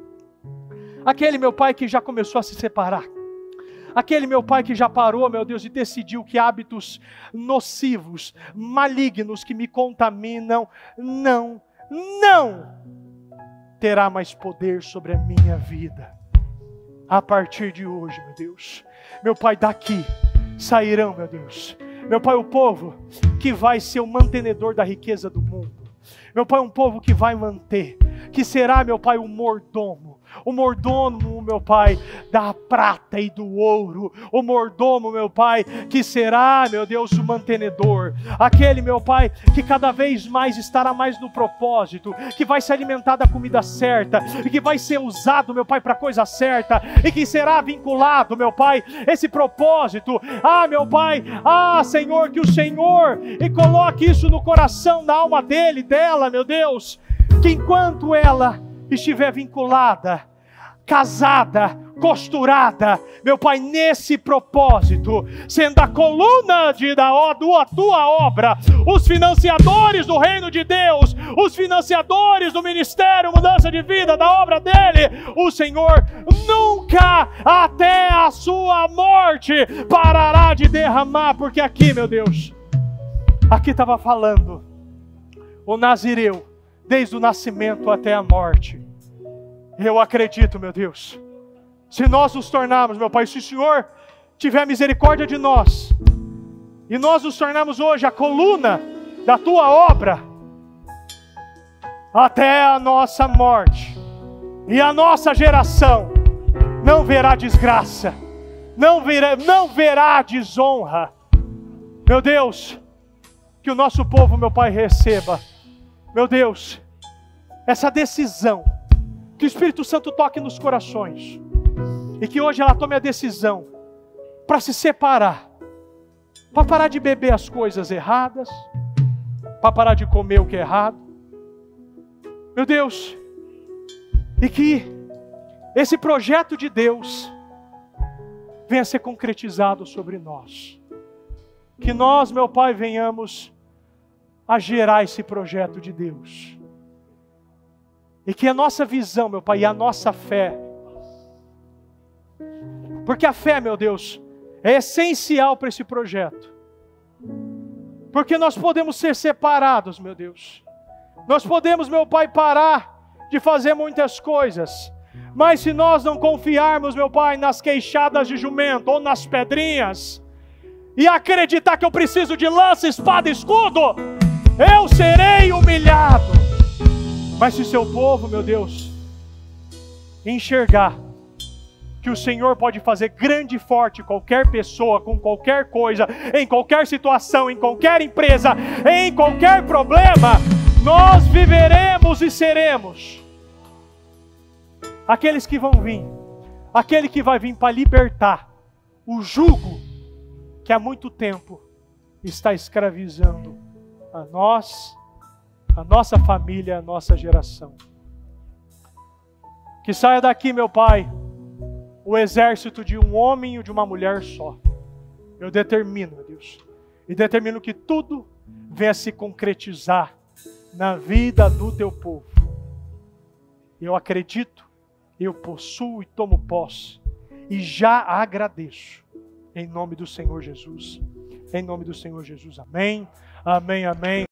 aquele, meu Pai, que já começou a se separar, aquele, meu Pai, que já parou, meu Deus, e decidiu que hábitos nocivos, malignos, que me contaminam, não terá mais poder sobre a minha vida. A partir de hoje, meu Deus, meu Pai, daqui sairão, meu Deus, meu Pai, o povo que vai ser o mantenedor da riqueza do mundo, meu Pai, um povo que vai manter, que será, meu Pai, o mordomo, meu Pai, da prata e do ouro, o mordomo, meu Pai, que será, meu Deus, o mantenedor, aquele, meu Pai, que cada vez mais estará mais no propósito, que vai se alimentar da comida certa, e que vai ser usado, meu Pai, para a coisa certa, e que será vinculado, meu Pai, esse propósito, meu Pai, Senhor, que o Senhor, e coloque isso no coração, na alma dele, dela, meu Deus, que enquanto ela estiver vinculada, casada, costurada, meu Pai, nesse propósito, sendo a coluna da tua obra, os financiadores do reino de Deus, os financiadores do ministério, mudança de vida, da obra dele, o Senhor nunca, até a sua morte, parará de derramar, porque aqui, meu Deus, aqui estava falando o nazireu, desde o nascimento até a morte. Eu acredito, meu Deus, se nós nos tornarmos, meu Pai, se o Senhor tiver misericórdia de nós, e nós nos tornarmos hoje a coluna da tua obra, até a nossa morte, e a nossa geração não verá desgraça, não verá desonra. Meu Deus, que o nosso povo, meu Pai, receba, meu Deus, essa decisão, que o Espírito Santo toque nos corações, e que hoje ela tome a decisão para se separar, para parar de beber as coisas erradas, para parar de comer o que é errado, meu Deus, e que esse projeto de Deus venha a ser concretizado sobre nós, que nós, meu Pai, venhamos a gerar esse projeto de Deus, e que a nossa visão, meu Pai, e a nossa fé, porque a fé, meu Deus, é essencial para esse projeto, porque nós podemos ser separados, meu Deus, nós podemos, meu Pai, parar de fazer muitas coisas, mas se nós não confiarmos, meu Pai, nas queixadas de jumento, ou nas pedrinhas, e acreditar que eu preciso de lança, espada e escudo, eu serei humilhado. Mas se seu povo, meu Deus, enxergar que o Senhor pode fazer grande e forte qualquer pessoa, com qualquer coisa, em qualquer situação, em qualquer empresa, em qualquer problema, nós viveremos e seremos aqueles que vão vir, aquele que vai vir para libertar o jugo que há muito tempo está escravizando a nós, a nossa família, a nossa geração. Que saia daqui, meu Pai, o exército de um homem e de uma mulher só. Eu determino, meu Deus, e determino que tudo venha se concretizar na vida do teu povo. Eu acredito, eu possuo e tomo posse, e já agradeço, em nome do Senhor Jesus. Em nome do Senhor Jesus, amém, amém, amém.